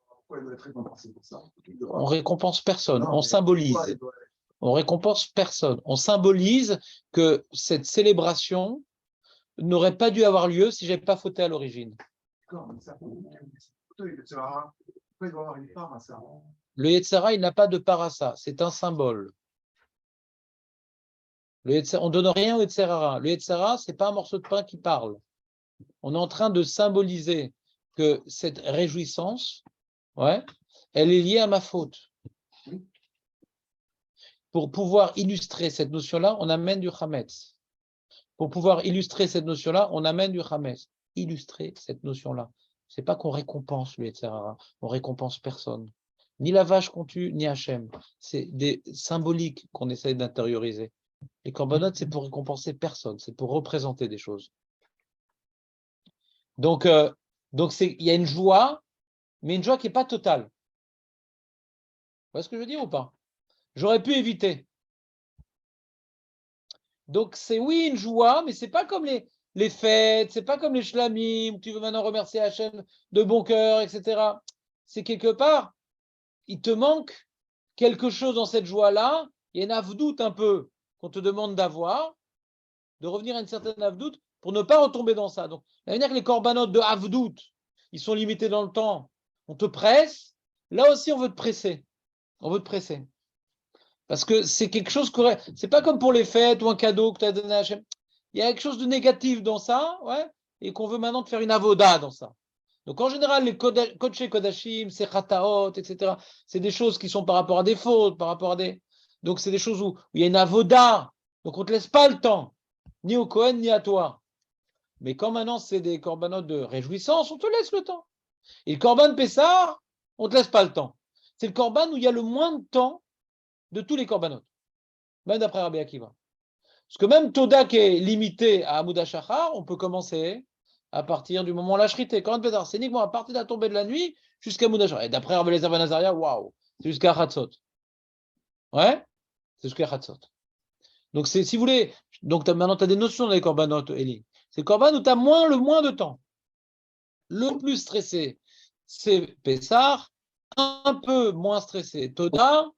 Pourquoi il doit être récompensé pour ça? On récompense personne, on symbolise. On récompense personne. On symbolise que cette célébration n'aurait pas dû avoir lieu si je n'avais pas fauté à l'origine. Pourquoi il doit avoir une part à ça? Le Yetzer Hara, il n'a pas de part à ça. C'est un symbole. On ne donne rien au Yetzer Hara. Le Yetzer Hara, ce n'est pas un morceau de pain qui parle. On est en train de symboliser que cette réjouissance, ouais, elle est liée à ma faute. Pour pouvoir illustrer cette notion-là, on amène du Hametz. Pour pouvoir illustrer cette notion-là, on amène du Hametz. Illustrer cette notion-là. Ce n'est pas qu'on récompense le Yetzer Hara, on récompense personne. Ni la vache qu'on tue, ni Hachem. C'est des symboliques qu'on essaye d'intérioriser. Les corbanotes, c'est pour récompenser personne, c'est pour représenter des choses. Donc il y a une joie, mais une joie qui n'est pas totale. Vous voyez ce que je veux dire ou pas? J'aurais pu éviter. Donc c'est oui une joie, mais c'est pas comme les fêtes, c'est pas comme les shlamim, où tu veux maintenant remercier Hachem de bon cœur, etc. C'est quelque part, il te manque quelque chose dans cette joie-là, il y a une avdoute un peu qu'on te demande d'avoir, de revenir à une certaine avdoute pour ne pas retomber dans ça. Donc, la manière que les corbanotes de avdoute, ils sont limités dans le temps, on te presse, là aussi on veut te presser. On veut te presser. Parce que c'est quelque chose correct. C'est pas comme pour les fêtes ou un cadeau que tu as donné à Hachem. Il y a quelque chose de négatif dans ça, ouais, et qu'on veut maintenant te faire une avoda dans ça. Donc en général, les Kodesh Kodashim, c'est Chataot, etc., c'est des choses qui sont par rapport à des fautes, par rapport à des. Donc c'est des choses où il y a une avoda. Donc on ne te laisse pas le temps, ni au Kohen, ni à toi. Mais quand maintenant c'est des corbanotes de réjouissance, on te laisse le temps. Et le korban Pessah, on ne te laisse pas le temps. C'est le korban où il y a le moins de temps de tous les corbanotes, même d'après Rabbi Akiva. Parce que même Toda qui est limité à Hamoud HaShachar, on peut commencer à partir du moment où la shrité. Korban Pessah, c'est uniquement à partir de la tombée de la nuit jusqu'à Hamoud HaShachar. Et d'après Rabbi Eliezer ben Azaria, waouh, c'est jusqu'à Chatzot. Ouais, c'est jusqu'à Chatzot. Donc si vous voulez, donc maintenant tu as des notions dans les corbanotes, Eli. C'est le korban où tu as le moins de temps. Le plus stressé, c'est Pessah, un peu moins stressé, Toda,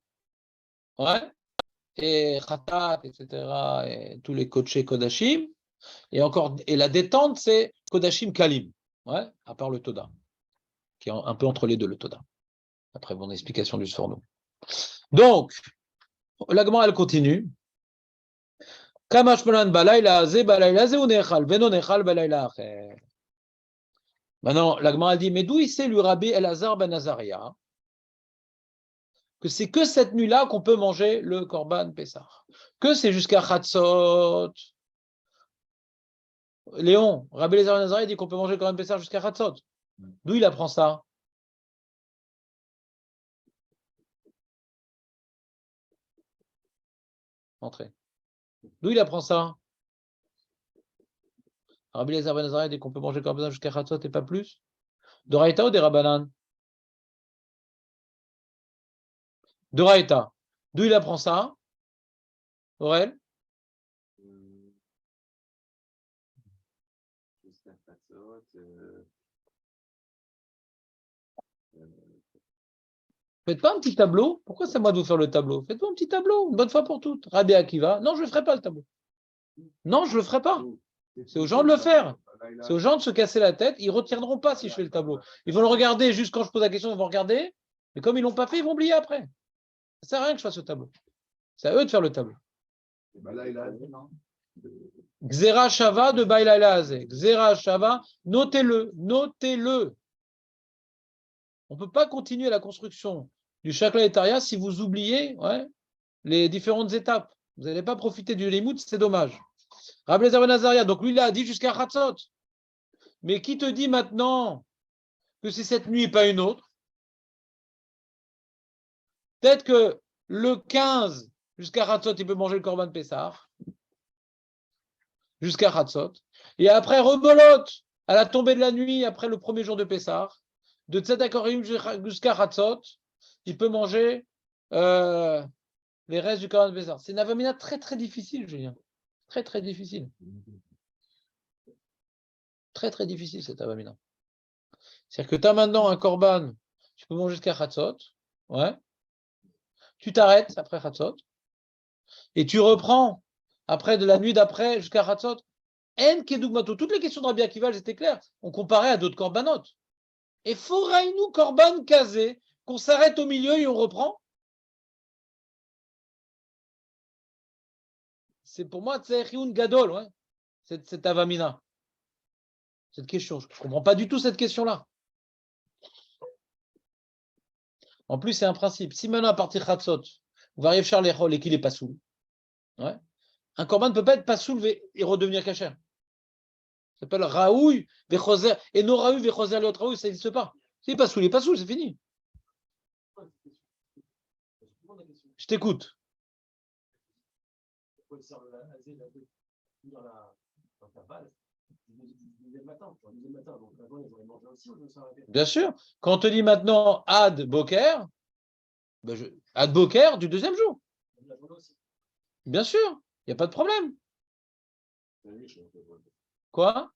ouais, et Khatat, etc., et tous les coachés Kodashim, et la détente, c'est Kodashim Kalim, ouais, à part le Toda, qui est un peu entre les deux, le Toda, après mon explication du Sforno. Donc, la Gemara, elle continue. Kamash Molan balayla ze ou nechal, veno nechal balayla acher. Maintenant, la Gemara dit, mais d'où il sait, lui, Rabbi Elazar ben Azaria, que c'est que cette nuit-là qu'on peut manger le Korban Pessah, que c'est jusqu'à Chatzot. Léon, Rabbi Elazar ben Azaria dit qu'on peut manger le Korban Pessah jusqu'à Chatzot. D'où il apprend ça? Entrez. D'où il apprend ça? Rabbi Elazar ben Azaria dit qu'on peut manger le Korban Pessah jusqu'à Chatzot et pas plus? De Raïta ou des Rabbanan? De Raïta. D'où il apprend ça? Aurel? Faites pas un petit tableau. Pourquoi c'est à moi de vous faire le tableau? Faites-moi un petit tableau, une bonne fois pour toutes. Rabbi Akiva. Non, je ne le ferai pas le tableau. Non, je ne le ferai pas. C'est aux gens de le faire. C'est aux gens de se casser la tête. Ils ne retiendront pas si je fais le tableau. Ils vont le regarder juste quand je pose la question, ils vont regarder. Mais comme ils ne l'ont pas fait, ils vont oublier après. Ça ne sert à rien que je fasse le tableau. C'est à eux de faire le tableau. Xera Shava de Baïlaïla Azé. Xera Shava, notez-le, notez-le. On ne peut pas continuer la construction du Shakla et Taria si vous oubliez les différentes étapes. Vous n'allez pas profiter du Limoud, c'est dommage. Rabbi Elazar ben Azaria, donc lui, il a dit jusqu'à Chatzot. Mais qui te dit maintenant que c'est cette nuit et pas une autre? Peut-être que le 15 jusqu'à Chatzot, il peut manger le Korban Pessah. Jusqu'à Chatzot. Et après, rebolote à la tombée de la nuit, après le premier jour de Pessah, de Tzedakarim jusqu'à Chatzot, il peut manger les restes du Korban Pessah. C'est une avamina très très difficile, Julien. Très très difficile. Très très difficile cette avamina. C'est-à-dire que tu as maintenant un Korban, tu peux manger jusqu'à Chatzot, tu t'arrêtes après Chatzot, et tu reprends après de la nuit d'après jusqu'à Chatzot. En Kedugmato. Toutes les questions de Rabbi Akiva, elles étaient claires. On comparait à d'autres korbanot. Et Foraïnou korban kazé, qu'on s'arrête au milieu et on reprend. C'est pour moi Tserioun Gadol, cette avamina. Cette question. Je ne comprends pas du tout cette question-là. En plus, c'est un principe. Si maintenant, à partir de Chatzot, vous arrivez faire les rôles et qu'il n'est pas sous, un korban ne peut pas être pas soulevé et redevenir cachère. Ça s'appelle Raoui, Vechoser, et non Raoui, Vechoser, l'autre Raoui, ça n'existe pas. S'il n'est pas sous, il n'est pas sous, c'est fini. Je t'écoute. Bien sûr. Quand on te dit maintenant Ad Boker, Ad Boker du deuxième jour. Bien sûr, il n'y a pas de problème. Quoi?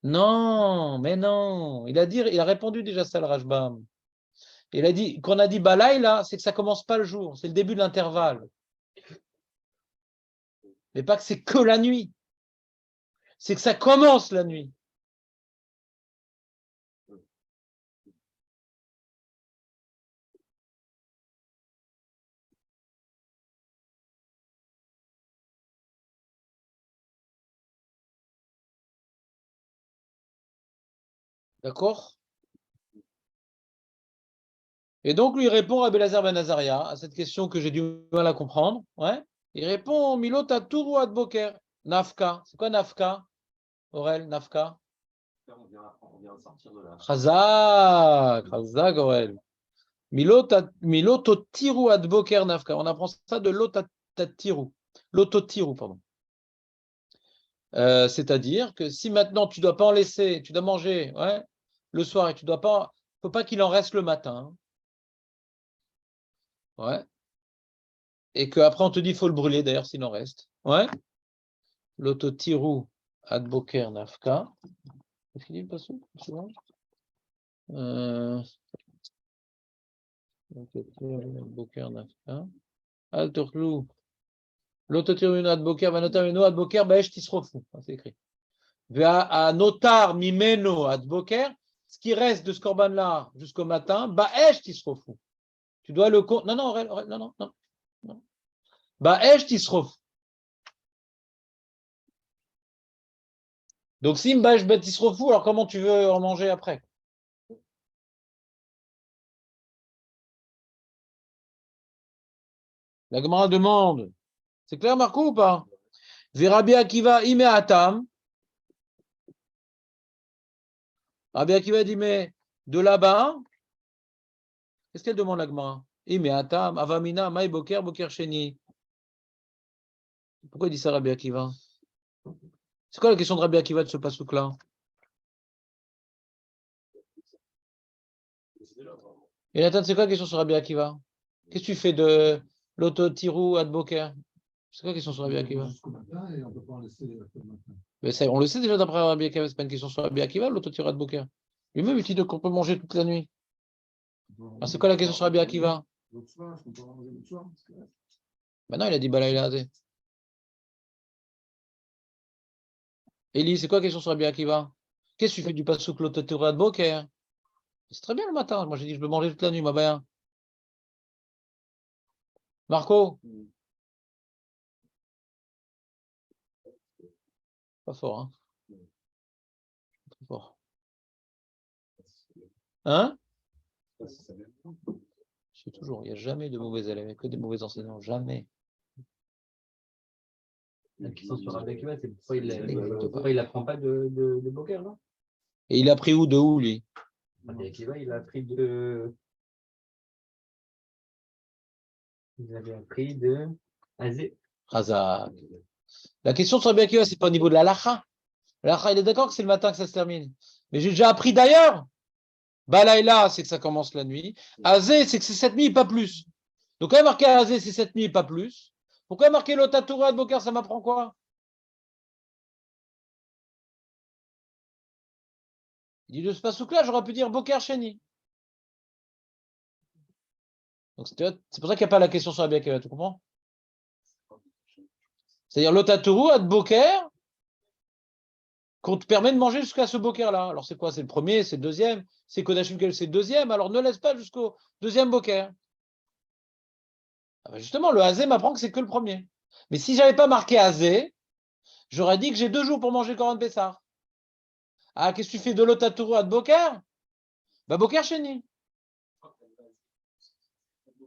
Non, mais non. Il a répondu déjà ça, le Rashbam. Il a dit qu'on a dit Balaïla, c'est que ça commence pas le jour, c'est le début de l'intervalle. Mais pas que c'est que la nuit. C'est que ça commence la nuit. D'accord? Et donc, lui répond à Belazar ben Azaria, à cette question que j'ai du mal à comprendre. Il répond Milot Atour ou Adboker. Nafka. C'est quoi Nafka? Aurel, Nafka? On vient de sortir de là. Chazak, Aurel. Milototiru Adboker Nafka. On apprend ça de Lotatiru. Lototiru, pardon. C'est-à-dire que si maintenant tu ne dois pas en laisser, tu dois manger le soir et tu dois pas, faut pas qu'il en reste le matin. Et qu'après on te dit il faut le brûler d'ailleurs s'il en reste. L'autotiru adboker nafka. C'est fini le passage? C'est bon? L'autotiru adboker nafka. Altorlou. L'autotiru adboker, vanotameno adboker, baesh tisrofu. C'est écrit. À notar mimeno adboker, ce qui reste de ce korban là jusqu'au matin, baesh tisrofu. Tu dois le compte. Non, non. Baesh tisrof. Donc, si Mbash Bet il se refout, alors comment tu veux en manger après? La Gemara demande. C'est clair, Marco, ou pas? Rabbi Akiva ime atam. Rabbi Akiva dit, mais de là-bas, qu'est-ce qu'elle demande, la Gemara? Ime atam, avamina, maï boker, boker sheni. Pourquoi il dit ça, Rabbi Akiva? C'est quoi la question de Rabbi Akiva de ce pasouk-là? Et Nathan, c'est quoi la question sur Rabbi Akiva? Qu'est-ce que tu fais de l'auto-tirou ad boker? C'est quoi la question sur Rabbi Akiva? Mais ça, on le sait déjà d'après Rabbi Akiva, c'est pas une question sur Rabbi Akiva, l'auto-tirou ad boker. Lui-même, il dit qu'on peut manger toute la nuit. Alors, c'est quoi la question sur Rabbi Akiva? Maintenant, il a dit Balaïla Azé. Élie, c'est quoi la question sur Rabbi Akiva? Qu'est-ce que tu fais du pasouk l'auto-tirou ad boker? C'est très bien le matin. Moi, j'ai dit que je peux manger toute la nuit, ma bien. Marco? Pas fort, hein? Pas fort. Hein? Je sais toujours, il n'y a jamais de mauvais élèves, il n'y a que des mauvais enseignants, jamais. La question sur Rabbi Akiva, c'est pourquoi il n'apprend pas de Boker, non? Et il a pris où de où, lui? Rabbi Akiva, il a appris de. Il avait appris de Azé. Razak. La question sur Rabbi Akiva, c'est pas au niveau de la lacha. La lacha, il est d'accord que c'est le matin que ça se termine. Mais j'ai déjà appris d'ailleurs. Balaïla, c'est que ça commence la nuit. Azé, c'est que c'est cette nuit et pas plus. Donc, quand il y a marqué Azé, c'est cette nuit et pas plus. Pourquoi il y a marqué l'Otatoura de Boker, ça m'apprend quoi? Il dit de ce pasouk-là, j'aurais pu dire Boker Sheni. Donc, c'est pour ça qu'il n'y a pas la question sur Rabbi Akiva, tu comprends? C'est-à-dire l'Otatoura ad Boker, qu'on te permet de manger jusqu'à ce boker-là. Alors, c'est quoi? C'est le premier, c'est le deuxième. C'est Kodashim Kel, c'est le deuxième. Alors, ne laisse pas jusqu'au deuxième boker. Ah ben justement, le Hazé m'apprend que c'est que le premier. Mais si je n'avais pas marqué Hazé, j'aurais dit que j'ai 2 jours pour manger le Corban Pessah. Ah, qu'est-ce que tu fais de l'Otaturu à de boker? Bah, boker Sheni.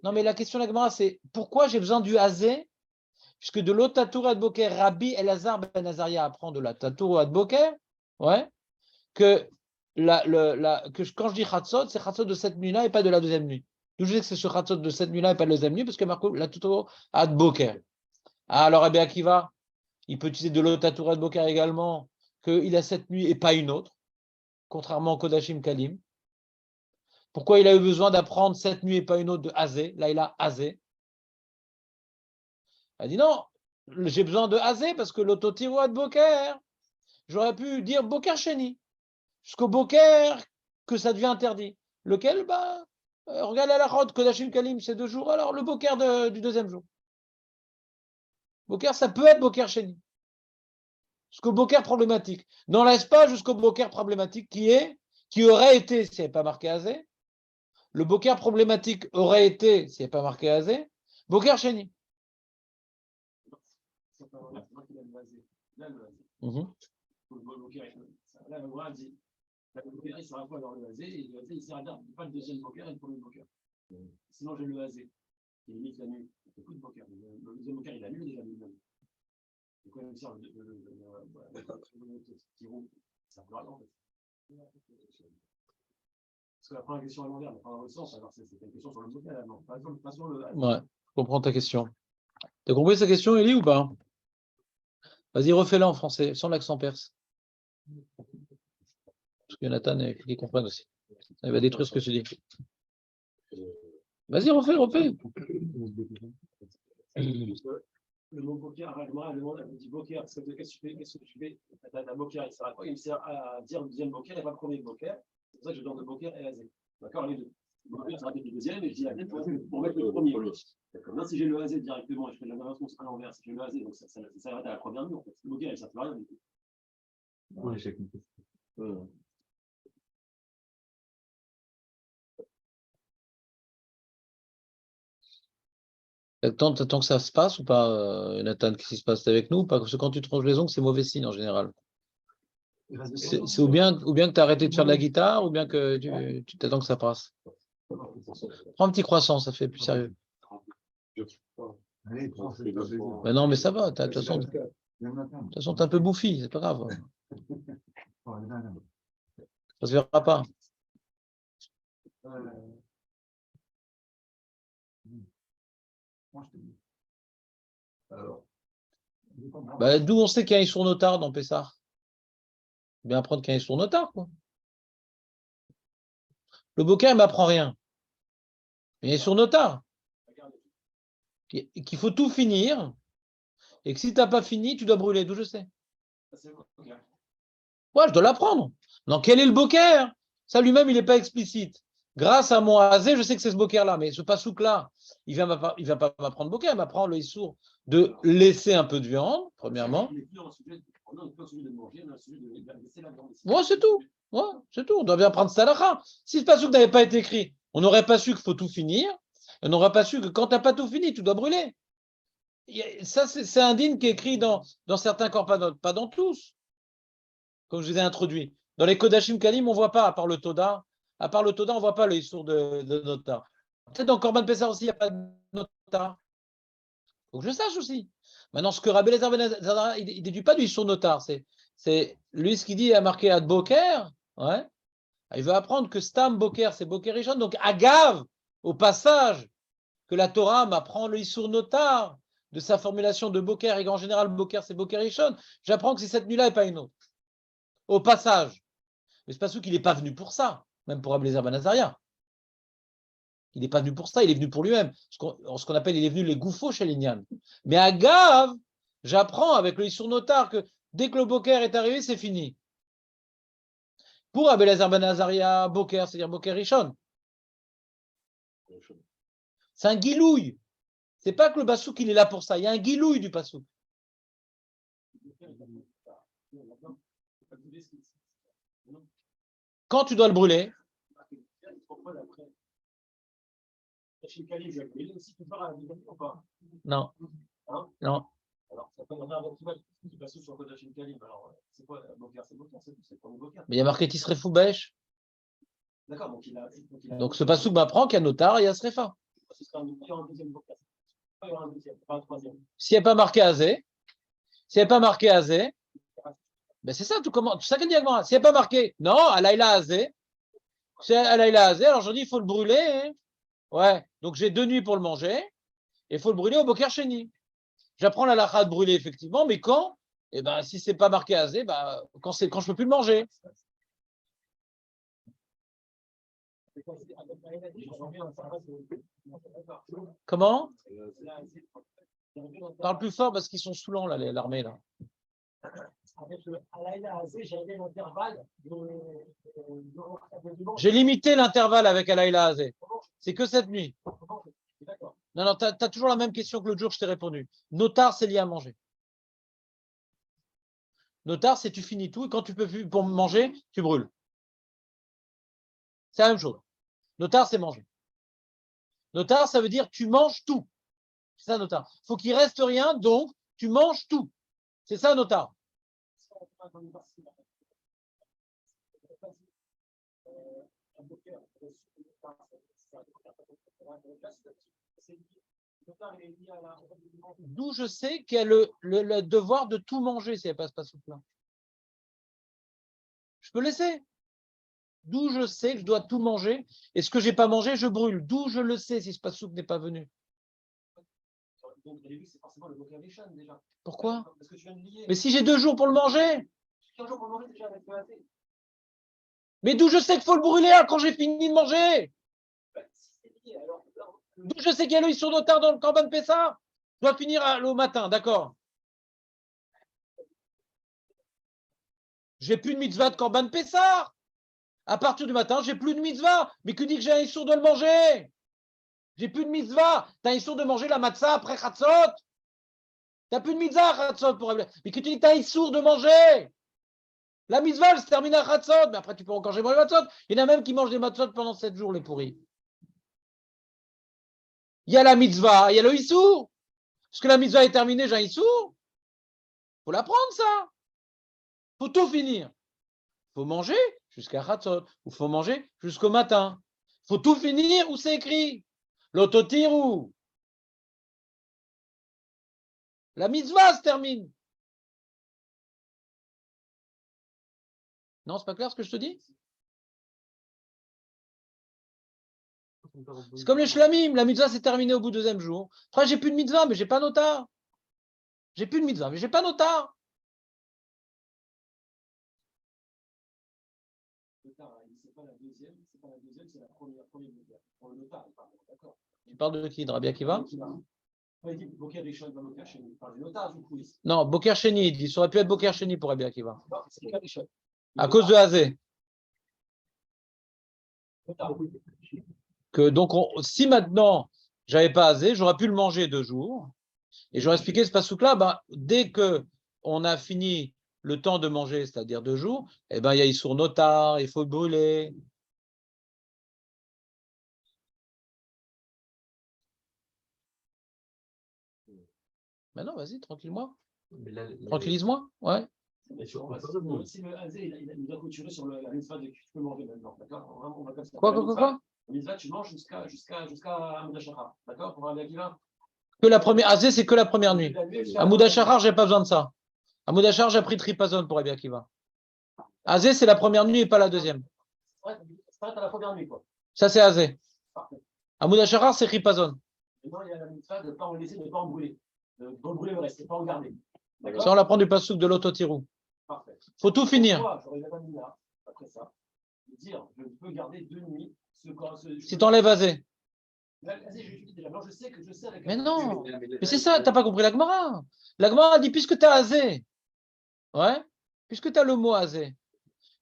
Non, mais la question de la Gemara, c'est pourquoi j'ai besoin du Hazé? Puisque de l'Otaturu à de boker, Rabbi Elazar ben Azaria apprend de l'Otaturu à de boker, ouais, que quand je dis Chatzot, c'est Chatzot de cette nuit-là et pas de la deuxième nuit. D'où je dis que c'est ce Chatzot de cette nuit-là et pas de la deuxième nuit, parce que Marco l'a tout ad boker. Ah, alors, Rabbi Akiva, il peut utiliser de l'Otatur ad boker également, qu'il a cette nuit et pas une autre, contrairement au Kodashim Kalim. Pourquoi il a eu besoin d'apprendre cette nuit et pas une autre de Azé? Là, il a Azé. Il a dit non, j'ai besoin de Azé parce que l'Ototiru ad boker, j'aurais pu dire boker Sheni. Jusqu'au boker que ça devient interdit. Lequel? Regarde la route, Kodashim Kalim, c'est 2 jours, alors le boker du deuxième jour. Boker, ça peut être boker Sheni. Jusqu'au boker problématique. N'en laisse pas jusqu'au boker problématique qui aurait été, s'il n'y avait pas marqué Azé, le boker problématique aurait été, s'il n'y avait pas marqué Azé, boker Sheni. Là, le roi dit, le boker, il sera quoi dans le Hazé, et le Hazé, il sert à dire, pas le deuxième boker et le premier boker. Sinon, j'ai le Hazé, qui limite la nuit. Il n'y a plus de boker. Le deuxième boker, il a lu déjà lui-même. Donc, quand il sert le tirou, ça peut rien, en fait. Parce que la première question est l'envers, mais pas dans le sens, alors c'est une question sur le boker, non, pas sur le Hazé. Ouais, je comprends ta question. Tu as compris sa question, Élie, ou pas? Vas-y, refais-la en français, sans l'accent perse. Parce que Nathan, il faut qu'il comprenne aussi. Il va détruire ce que tu dis. Vas-y, refais. Le mot boker, elle dit boker, qu'est-ce que tu fais? T'as boker, il sert à quoi? Il me sert à dire le deuxième boker et pas le premier boker. C'est pour ça que je donne le boker et Hazé. D'accord, les deux. Le boker, ça rappelle le deuxième et je dis Hazé pour mettre le premier. Maintenant, si j'ai le Hazé directement et je fais la réponse à l'envers, si j'ai le Hazé, donc ça s'arrête à la première nuit, en fait. Le boker, il ne sert plus à rien du tout. Oui, j'ai compris. T'attends que ça se passe ou pas, Nathan? Qu'est-ce qui se passe avec nous ou pas? Parce que quand tu te ronges les ongles, c'est mauvais signe en général. C'est ou bien que tu as arrêté de faire de la guitare, ou bien que tu t'attends que ça passe. Prends un petit croissant, ça fait plus sérieux. Ben non, mais ça va, de toute façon, t'es un peu bouffi, c'est pas grave. Ça se verra pas. Ben, d'où on sait qu'il y a un Issour Notar dans Pessah? Bien apprendre qu'il y a un Issour Notar, quoi. Le Boker, il m'apprend rien. Il y a un Issour Notar. Qu'il faut tout finir, et que si tu n'as pas fini, tu dois brûler, d'où je sais. Ouais, je dois l'apprendre. Donc, quel est le Boker? Ça lui-même, il n'est pas explicite. Grâce à mon Azé, je sais que c'est ce Boker-là, mais ce Pasouk-là, il ne va pas m'apprendre Boker, il m'apprend le Issour de laisser un peu de viande, premièrement. Ouais, c'est tout. Ouais, c'est tout. On doit bien prendre Salacha. Si ce Pasouk n'avait pas été écrit, on n'aurait pas su qu'il faut tout finir. On n'aurait pas su que quand tu n'as pas tout fini, tu dois brûler. Ça, c'est un dîne qui est écrit dans certains corbanotes, pas dans tous, comme je vous ai introduit. Dans les Kodashim Kalim, on ne voit pas, à part le Toda, on ne voit pas le Issour de Notar. Peut-être dans Korban Pessah aussi, il n'y a pas de Notar. Il faut que je sache aussi. Maintenant, ce que Rabbi Elazar ben Azara, il ne déduit pas du Issour Notar. C'est lui ce qu'il dit, il a marqué Ad Boker. Ouais. Il veut apprendre que Stam Boker, c'est Boker Rishon. Donc, Agav, au passage, que la Torah m'apprend le Issour Notar de sa formulation de Boker, et qu'en général, Boker, c'est Boker Rishon. J'apprends que c'est cette nuit-là et pas une autre. Au passage. Mais c'est pas sûr qu'il n'est pas venu pour ça, même pour Rabbi Elazar ben Azaria. Il n'est pas venu pour ça, il est venu pour lui-même. Ce qu'on appelle, il est venu les gouffos chez l'Inyan. Mais à Gav, j'apprends avec le Issour Notar que dès que le Boker est arrivé, c'est fini. Pour Rabbi Elazar ben Azaria, Boker, c'est-à-dire Boker Rishon. C'est un guilouille. C'est pas que le Passouk, il est là pour ça. Il y a un guilouille du Passouk. Quand tu dois le brûler, non. Non. Mais il y a marqué Tisrefou Bêche. Donc ce Passouk m'apprend qu'il y a Notar et il y a Srefa. S'il n'y a pas marqué Azé, ben c'est ça, tout comment. C'est ça qu'elle dit Agmara. S'il n'y a pas marqué, non, Alayla Azé, c'est Alayla Azé, alors je dis il faut le brûler. Hein. Ouais, donc j'ai 2 nuits pour le manger, et il faut le brûler au Boker Sheni. J'apprends la lacha de brûler, effectivement, mais quand? Eh ben, si c'est pas marqué Azé, ben, quand je peux plus le manger. Comment? Parle plus fort parce qu'ils sont saoulants, là, l'armée, là. J'ai limité l'intervalle avec Alayla Azé. C'est que cette nuit. Non, tu as toujours la même question que l'autre jour, je t'ai répondu. Notar, c'est lié à manger. Notar, c'est tu finis tout et quand tu peux plus pour manger, tu brûles. C'est la même chose. Notar, c'est manger. Notar, ça veut dire tu manges tout. C'est ça, notar. Il faut qu'il reste rien, donc tu manges tout. C'est ça, notar. D'où je sais qu'il y a le devoir de tout manger si elle passe pas sous plat. Je peux laisser. D'où je sais que je dois tout manger. Et ce que je n'ai pas mangé, je brûle. D'où je le sais si ce pasouk n'est pas venu. Pourquoi? Mais si j'ai 2 jours pour le manger. Mais d'où je sais qu'il faut le brûler quand j'ai fini de manger? D'où je sais qu'il y a le Issour Notar dans le Korban Pessah? Je dois finir au matin, d'accord? J'ai plus de mitzvah de Korban Pessah. À partir du matin, j'ai plus de mitzvah. Mais que dit que j'ai un Issour de le manger? J'ai plus de mitzvah. Tu as un Issour de manger la matzah après Chatzot. Tu n'as plus de mitzvah à Chatzot. Mais que tu dis que tu as un Issour de manger. La mitzvah, elle se termine à Chatzot. Mais après, tu peux encore manger les matzot. Il y en a même qui mangent des matzot pendant 7 jours, les pourris. Il y a la mitzvah, il y a le Issour. Parce que la mitzvah est terminée, j'ai un Issour. Il faut l'apprendre, ça. Il faut tout finir. faut manger jusqu'à Chatzot, ou faut manger jusqu'au matin. Faut tout finir où c'est écrit. L'autotirou. La mitzvah se termine. Non, c'est pas clair ce que je te dis? C'est comme les shlamim. La mitzvah s'est terminée au bout du deuxième jour. Après, j'ai plus de mitzvah, mais j'ai pas notar. J'ai plus de mitzvah, mais j'ai pas notar. C'est pas la deuxième, c'est la première boker. Pour le notar, d'accord. Tu parles de qui? De Rabbi Akiva? Il dit Boker Rishon, pas Boker Sheni. Il parle du notar, du coup. Non, Boker Sheni. Il dit, ça aurait pu être Boker Sheni pour Rabbi Akiva. Non, c'est Boker Rishon. À cause de Hazé. Que donc, si maintenant, j'avais pas Hazé, j'aurais pu le manger 2 jours. Et j'aurais expliqué ce pasouk-là, ben, dès que on a fini le temps de manger, c'est-à-dire 2 jours, eh ben, il y a Issour Notar, il faut brûler. Maintenant, vas-y, tranquille-moi. Tranquillise-moi. Ouais. Si le Hazé, il doit clôturer sur la mitzvah de tu peux manger maintenant, d'accord? On va comme ça. Quoi? La mitzvah, tu manges jusqu'à Amoud HaShachar, d'accord? Pour Rabbi Akiva. Que la première, Hazé, c'est que la première nuit. Amoud HaShachar, j'ai pas besoin de ça. Amoud HaShachar, j'ai pris Tripazon pour Rabbi Akiva. Hazé, c'est la première nuit et pas la deuxième. C'est à la première nuit, quoi. Ça, c'est Hazé. Parfait. Amoud HaShachar, c'est Tripazon. Maintenant, il y a la mitzvah de ne pas en laisser, de ne pas en brûler. De ne pas brûler le reste, de ne pas en garder. Ça, on l'apprend du pasouk de l'autotirou. Parfait. Faut tout finir. J'aurais la bonne là, après ça, de dire je peux garder 2 nuits. Si t'enlèves Hazé. Je sais que je sais avec. Mais non. Mais c'est ça, t'as pas compris la Gemara. La Gemara dit, puisque tu as Hazé, ouais, puisque tu as le mot Hazé,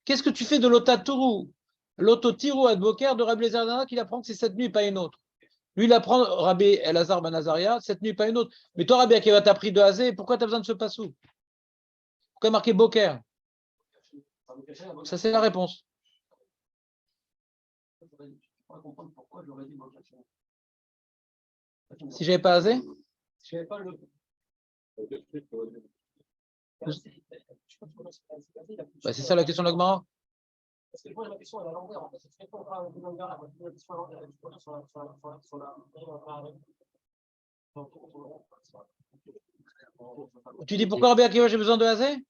qu'est-ce que tu fais de l'otatirou? L'autotirou ad boker de Rabbi Elazar Dana, qu'il apprend que c'est cette nuit, pas une autre. Lui, il apprend Rabbi Elazar ben Azaria, cette nuit, pas une autre. Mais toi, Rabbi Akiva, t'as pris de Hazé, pourquoi tu as besoin de ce passou? Pourquoi marqué boker? Ça, c'est la réponse. Comprendre pourquoi j'aurais dit Si j'avais pas Hazé? Je n'avais pas le. Bah, c'est ça la question de la Gemara. Parce que moi, la question, elle est à l'envers. En fait, c'est très la question sur la. Tu dis pourquoi Rabbi Akiva, j'ai besoin de Hazé?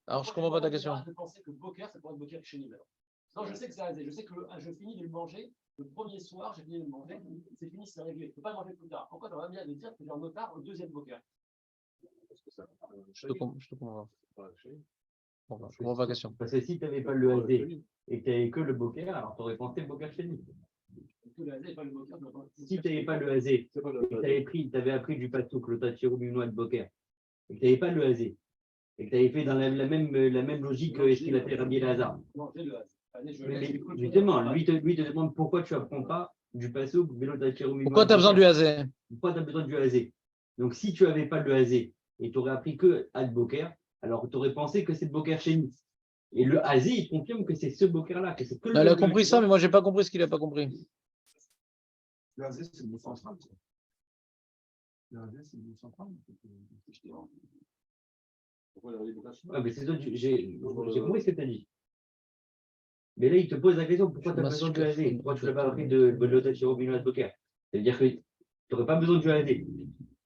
Alors, je comprends pas ta question. Je pensais que Boker, ça pourrait être Boker chez nous. Non, je sais que c'est Hazé. Je sais que je finis de le manger. Le premier soir, j'ai fini de le manger. C'est fini, c'est réglé. Je ne peux pas le manger plus tard. Pourquoi tu vas bien de dire que j'ai un notard au deuxième Boker? Je te comprends. Je comprends pas la question. Parce que si tu n'avais pas le Hazé et que tu n'avais que le Boker, alors tu aurais pensé Boker chez nous. Si tu n'avais pas le Hazé, tu avais appris du pasouk, le Tatirou Binois de Boker, et que tu n'avais pas le Hazé, et que tu avais fait dans la même logique que ce qu'il a fait Rabbi Elazar. Justement, lui te demande pourquoi tu n'apprends pas du pasouk, Vélo Tatirou Binois. Pourquoi tu as besoin du Hazé? Pourquoi tu as besoin du Hazé? Donc si tu n'avais pas le Hazé et tu aurais appris que Ad Boker, alors tu aurais pensé que c'est le Boker chez nous. Et le Hazé, il confirme que c'est ce Boker-là. Elle a compris ça, mais moi, je n'ai pas compris ce qu'il n'a pas compris. Le Hazé, c'est le mot central. Le Hazé, c'est le mot central. Ouais, mais c'est ça, j'ai compris ce que tu as dit. Mais là, il te pose la question pourquoi tu as besoin du Hazé? Pourquoi tu n'as pas appris de l'hôtel chez Robin Ad Boker? C'est-à-dire que tu n'aurais pas besoin du Hazé.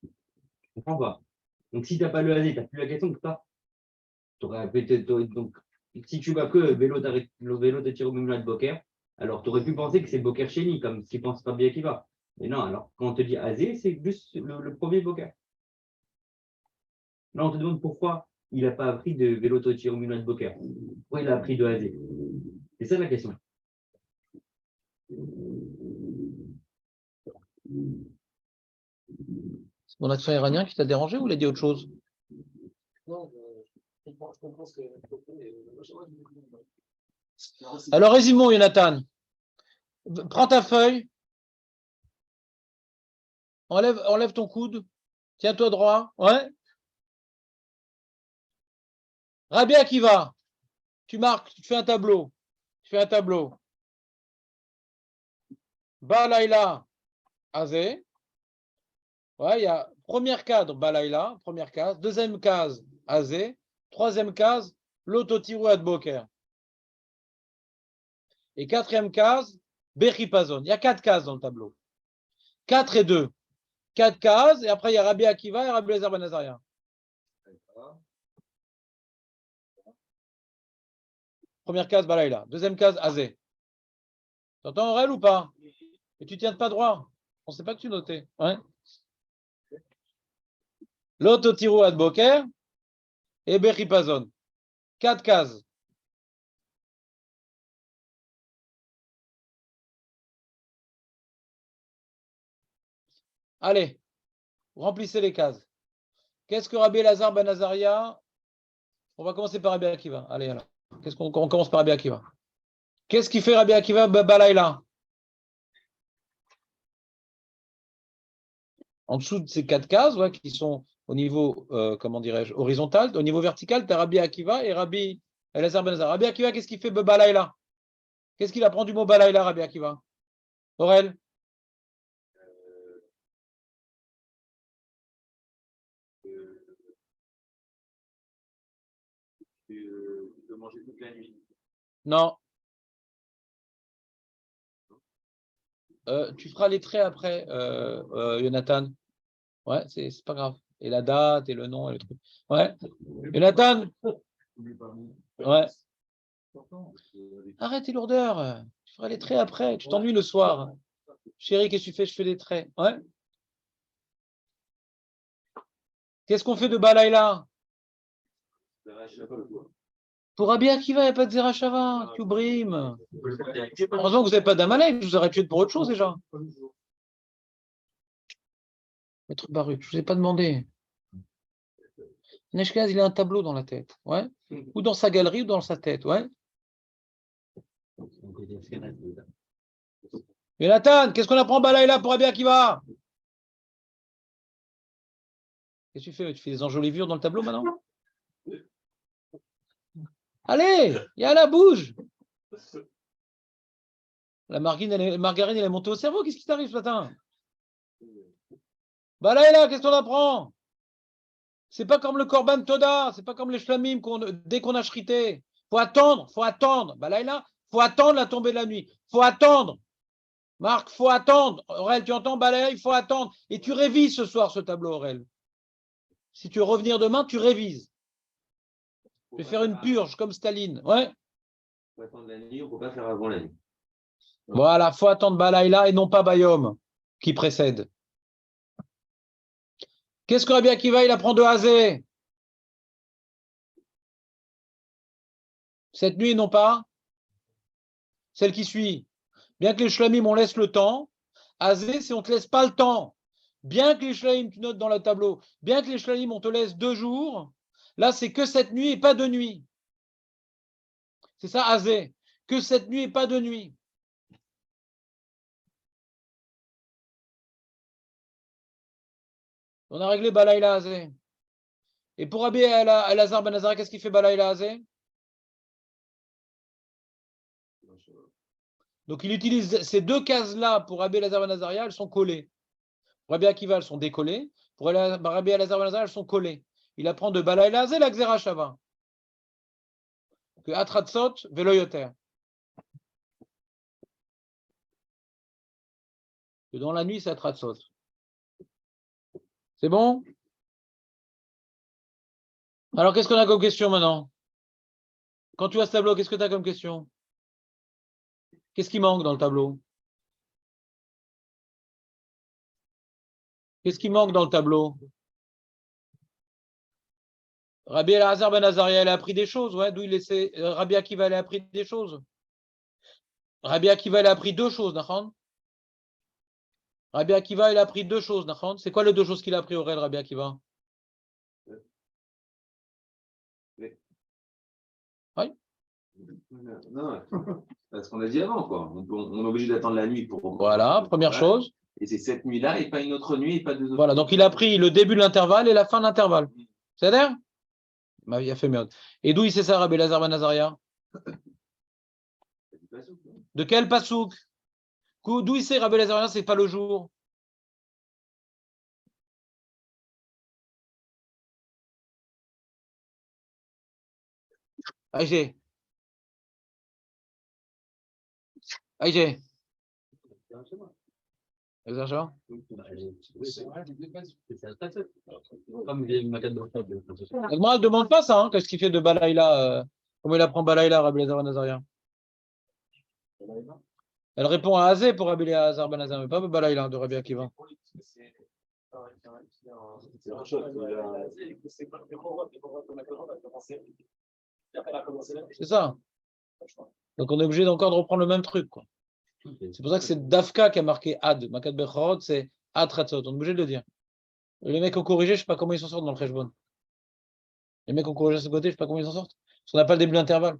Je ne comprends pas. Donc, si tu n'as pas le Hazé, tu n'as plus la question que tu as. Donc, si tu vas que le vélo de Tiromimla de Boker, alors tu aurais pu penser que c'est Boker Chéni, comme ce qui pense pas bien qui va. Mais non, alors quand on te dit Azé, c'est juste le premier Boker. Là, on te demande pourquoi il n'a pas appris de vélo de Tiromimla de Boker. Pourquoi il a appris de Azé? C'est ça la question. C'est mon accent iranien qui t'a dérangé ou il a dit autre chose? Non, je comprends ce que. Alors, résumons, Jonathan. Prends ta feuille. Enlève ton coude. Tiens-toi droit. Ouais. Rabbi Akiva. Tu marques, tu fais un tableau. Tu fais un tableau. Balaïla, Azé. Ouais, il y a première cadre, Balaïla, première case. Deuxième case, Azé. Troisième case, L'autotirou ad boker. Et quatrième case, Bechipazon. Il y a 4 cases dans le tableau. 4 et 2. 4 cases, et après il y a Rabbi Akiva et Rabbi Eliezer ben Azaria. Première case, Balaïla. Deuxième case, Azé. T'entends Aurel ou pas? Et tu tiens pas droit. On ne sait pas que tu notais. Ouais. L'autotirou ad boker et Bechipazon. 4 cases. Allez, remplissez les cases. Qu'est-ce que Rabbi Elazar ben Azaria? On va commencer par Rabbi Akiva. Allez, alors. On commence par Rabbi Akiva. Qu'est-ce qui fait Rabbi Akiva Balaïla? En dessous de ces 4 cases, ouais, qui sont au niveau, comment dirais-je, horizontal, au niveau vertical, tu as Rabbi Akiva et Rabbi Elazar ben Azaria. Rabbi Akiva, qu'est-ce qu'il fait Balaïla? Qu'est-ce qu'il apprend du mot Balaïla, Rabbi Akiva? Aurel? De manger toute la nuit. Non. Tu feras les traits après, Jonathan. Ouais, c'est pas grave. Et la date, et le nom, et le truc. Ouais. Jonathan? Ouais. Arrête tes lourdeurs. Tu feras les traits après. Tu t'ennuies le soir. Chérie, qu'est-ce que tu fais? Je fais des traits. Ouais. Qu'est-ce qu'on fait de Balaïla? Pour Rabbi Akiva, il n'y a pas de Zerachava. Tu brimes. Heureusement que vous n'avez pas d'Amalek. Je vous aurais tué pour autre chose déjà. Maître Baruch, je ne vous ai pas demandé. Neshkaz, il a un tableau dans la tête. Ouais. Ou dans sa galerie ou dans sa tête. Ouais. Jonathan, qu'est-ce qu'on apprend Balaïla pour Rabbi Akiva? Qu'est-ce que tu fais? Tu fais des enjolivures dans le tableau maintenant? Allez, la bouge. La margarine, elle est montée au cerveau. Qu'est-ce qui t'arrive ce matin? Balaïla, qu'est-ce qu'on apprend? C'est pas comme le Korban Toda, c'est pas comme les Shlamim dès qu'on a shrité. Faut attendre. Balaïla, faut attendre la tombée de la nuit. Faut attendre. Marc, faut attendre. Aurel, tu entends Balaïla, il faut attendre. Et tu révises ce soir ce tableau, Aurel. Si tu veux revenir demain, tu révises. Je vais faire une purge comme Staline. Ouais. Faut attendre la nuit, on ne peut pas faire avant la nuit. Voilà, faut attendre Balaïla et non pas Bayom qui précède. Qu'est-ce que Rabbi Akiva il apprend de Hazé? Cette nuit, non pas celle qui suit. Bien que les Shlamim, on laisse le temps, Hazé, c'est on ne te laisse pas le temps. Bien que les Shlamim, tu notes dans le tableau, bien que les Shlamim, on te laisse 2 jours, là, c'est que cette nuit et pas de nuit. C'est ça, Hazé. Que cette nuit et pas de nuit. On a réglé Balaïla Hazé. Et pour Rabbi Elazar ben Azaria, qu'est-ce qu'il fait Balaïla Hazé? Donc il utilise ces 2 cases-là pour Rabbi Elazar ben Azaria, elles sont collées. Pour Rabbi Akiva, elles sont décollées. Pour Rabbi Elazar ben Azaria, elles sont collées. Il apprend de Balaïla Hazé la Xera Shava. Que Atratzot velo yoter. Que dans la nuit, c'est Atratzot. C'est bon? Alors, qu'est-ce qu'on a comme question maintenant? Quand tu as ce tableau, qu'est-ce que tu as comme question? Qu'est-ce qui manque dans le tableau? Qu'est-ce qui manque dans le tableau? Rabbi Elazar ben Azaria, il a appris des choses, ouais, d'où il laissait. Rabbi Akiva, il a appris des choses. Rabbi Akiva, il a appris 2 choses, d'accord? Rabbi Akiva, il a appris 2 choses, d'accord? C'est quoi les 2 choses qu'il a appris au réel, Rabbi Akiva? Oui. Non, c'est ce qu'on a dit avant, quoi. On est obligé d'attendre la nuit pour. Voilà, première chose. Et c'est cette nuit-là et pas une autre nuit et pas 2 autres. Voilà, donc il a pris le début de l'intervalle et la fin de l'intervalle. C'est-à-dire? Il a fait mieux. Et d'où il sait ça, Rabbi Elazar ben Azaria? De quel pasouk? D'où il sait, Rabbi Elazar ben Azaria, c'est pas le jour? Aïe. Aïe. Exactement. Moi, elle ne demande pas ça. Hein, qu'est-ce qu'il fait de Balaïla comment il apprend Balaïla, Rabbi Elazar ben Azaria? Elle répond à Azé pour Rabbi Elazar ben Azaria, mais pas Balaïla de Rabbi Akiva. C'est ça. Donc on est obligé encore de reprendre le même truc, quoi. C'est pour ça que c'est Dafka qui a marqué Ad. Makat Bechorot, c'est Ad Chatzot. On est obligé de le dire. Les mecs ont corrigé, je ne sais pas comment ils s'en sortent dans le Cheshbon. Les mecs ont corrigé à ce côté, je ne sais pas comment ils s'en sortent. Parce qu'on n'a pas le début d'intervalle.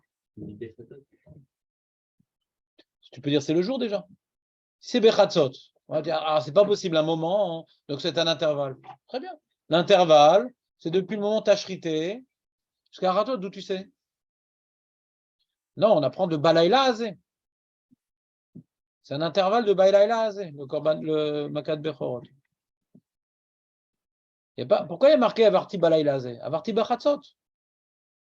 Tu peux dire c'est le jour déjà. Si c'est Bechatzot, on va dire c'est pas possible un moment, hein, donc c'est un intervalle. Très bien. L'intervalle, c'est depuis le moment où tu as shrité jusqu'à Ratot, d'où tu sais? Non, on apprend de Balaïla Azé. C'est un intervalle de Balaïla Azé, le Makat Bechorot. Pourquoi il y a marqué Avarti Balaïla Azé? Avarti Bechatzot.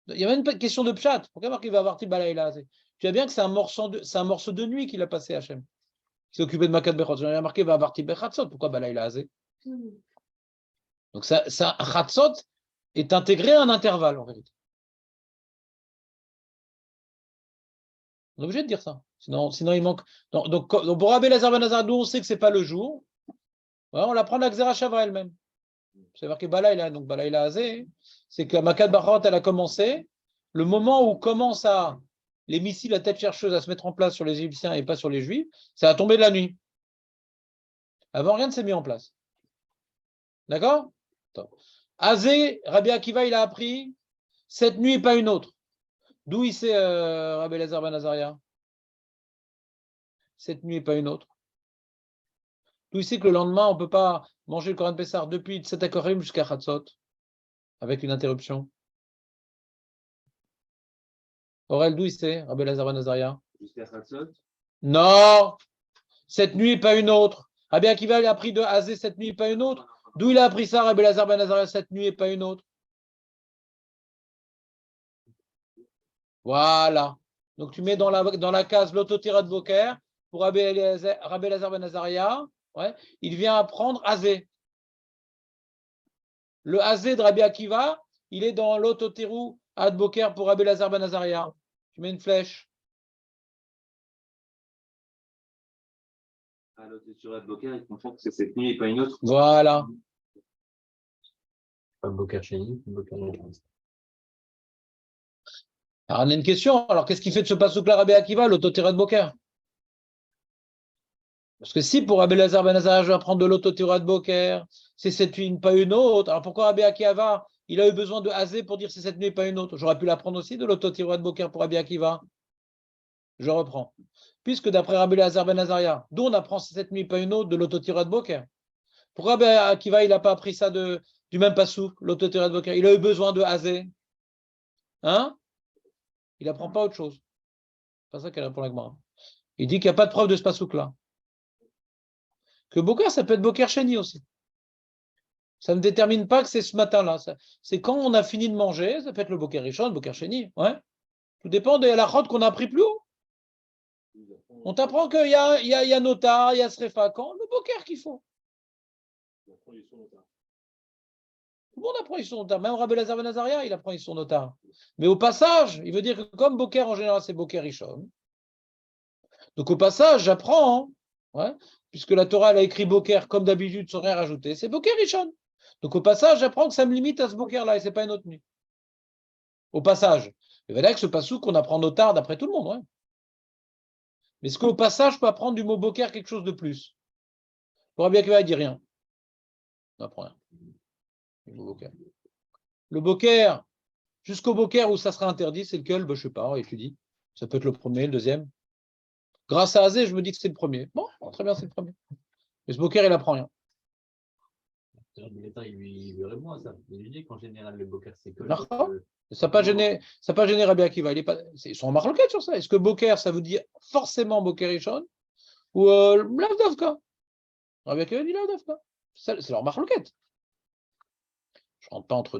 Il y a même une question de pshat. Pourquoi marqué Avarti Balaïla Azé? Tu vois bien que c'est un morceau de nuit qu'il a passé Hachem. Qui s'est occupé de Makat Bechorot. Il y a marqué Avarti Bechatzot. Pourquoi Balaïla Azé? Donc un Chatzot est intégré à un intervalle en vérité. On est obligé de dire ça. Sinon il manque. Donc pour Rabbi Elazar ben Azariah, on sait que ce n'est pas le jour. Ouais, on l'apprend la Xera Shavra elle-même. C'est marqué Balaïla, donc Balaïla Azé. C'est que Makat Bechorot, elle a commencé. Le moment où commencent les missiles à tête chercheuse à se mettre en place sur les Égyptiens et pas sur les Juifs, c'est à tomber de la nuit. Avant, rien ne s'est mis en place. D'accord? Azé, Rabbi Akiva, il a appris cette nuit et pas une autre. D'où il sait Rabbi Elazar ben Azariah? Cette nuit et pas une autre. D'où il sait que le lendemain, on ne peut pas manger le Korban Pessah depuis Tzedek Korim jusqu'à Chatzot, avec une interruption. Aurel, d'où il sait Rabbi Elazar ben Azariah? Jusqu'à Chatzot? Non, cette nuit et pas une autre. Rabbi Akiva, il a appris de Azé cette nuit et pas une autre. D'où il a appris ça, Rabbi Elazar ben Azariah, cette nuit et pas une autre. Voilà. Donc tu mets dans la case l'autotirat de Boker pour Rabbi Elazar ben Azariah. Ouais, il vient apprendre Azé. Le Azé de Rabbi Akiva, il est dans l'autotirou ad Boker pour Rabbi Elazar ben Azariah. Tu mets une flèche. À l'autotirou ad Boker, il comprend que c'est cette nuit et pas une autre. Voilà. Pas Boker Sheni, Boker. Alors, on a une question. Alors, qu'est-ce qu'il fait de ce pasouk-là, Rabbi Akiva, l'autotirou ad Boker? Parce que si pour Rabbi Elazar ben Azariah, je vais apprendre de l'autotirou ad Boker, c'est cette nuit, pas une autre. Alors pourquoi Rabbi Akiva, il a eu besoin de Azé pour dire c'est cette nuit, pas une autre? J'aurais pu l'apprendre aussi de l'autotirou ad Boker pour Rabbi Akiva. Je reprends. Puisque d'après Rabbi Elazar ben Azariah, d'où on apprend c'est cette nuit, pas une autre, de l'autotirou ad Boker. Pourquoi Rabbi Akiva, il n'a pas appris ça du même pasouk, l'autotirou ad Boker? Il a eu besoin de Azé. Hein? Il n'apprend pas autre chose. C'est pas ça qu'elle répond la Gemara. Il dit qu'il n'y a pas de preuve de ce pasouk-là. Que Boker, ça peut être Boker Sheni aussi. Ça ne détermine pas que c'est ce matin-là. C'est quand on a fini de manger, ça peut être le Boker Rishon, le Boker Sheni. Ouais. Tout dépend de la chod qu'on a appris plus haut. On t'apprend qu'il y a Notar, il y a Srefa. Quand le Boker qu'il faut. Tout le monde apprend Issour Notar. Même Rabbi Elazar ben Azariah, il apprend Issour Notar. Mais au passage, il veut dire que comme Boker en général, c'est Boker Rishon. Donc au passage, j'apprends. Ouais, puisque la Torah elle a écrit Boker comme d'habitude sans rien rajouter, c'est Boker Rishon. Donc au passage, j'apprends que ça me limite à ce Boker-là et ce n'est pas une autre nuit. Au passage. Il va dire que ce pasouk qu'on apprend Notar d'après tout le monde. Ouais. Mais est-ce qu'au passage, je peux apprendre du mot Boker quelque chose de plus? Pour Rabbi Akiva, il dit rien. On n'apprend rien. Le Boker, jusqu'au Boker où ça sera interdit, c'est lequel? Je ne sais pas, étudie. Ça peut être le premier, le deuxième. Grâce à Azé, je me dis que c'est le premier. Bon, très bien, c'est le premier. Mais ce Boker, il n'apprend rien. Il lui répond à ça. Il lui dit qu'en général, le Boker, c'est que. Ça n'a pas gêné Rabbi Akiva. Ils sont en marloquette sur ça. Est-ce que Boker, ça veut dire forcément Boker Rishon ou Lavdavka? Rabbi Akiva dit Lavdavka. C'est leur marloquette. Je ne rentre pas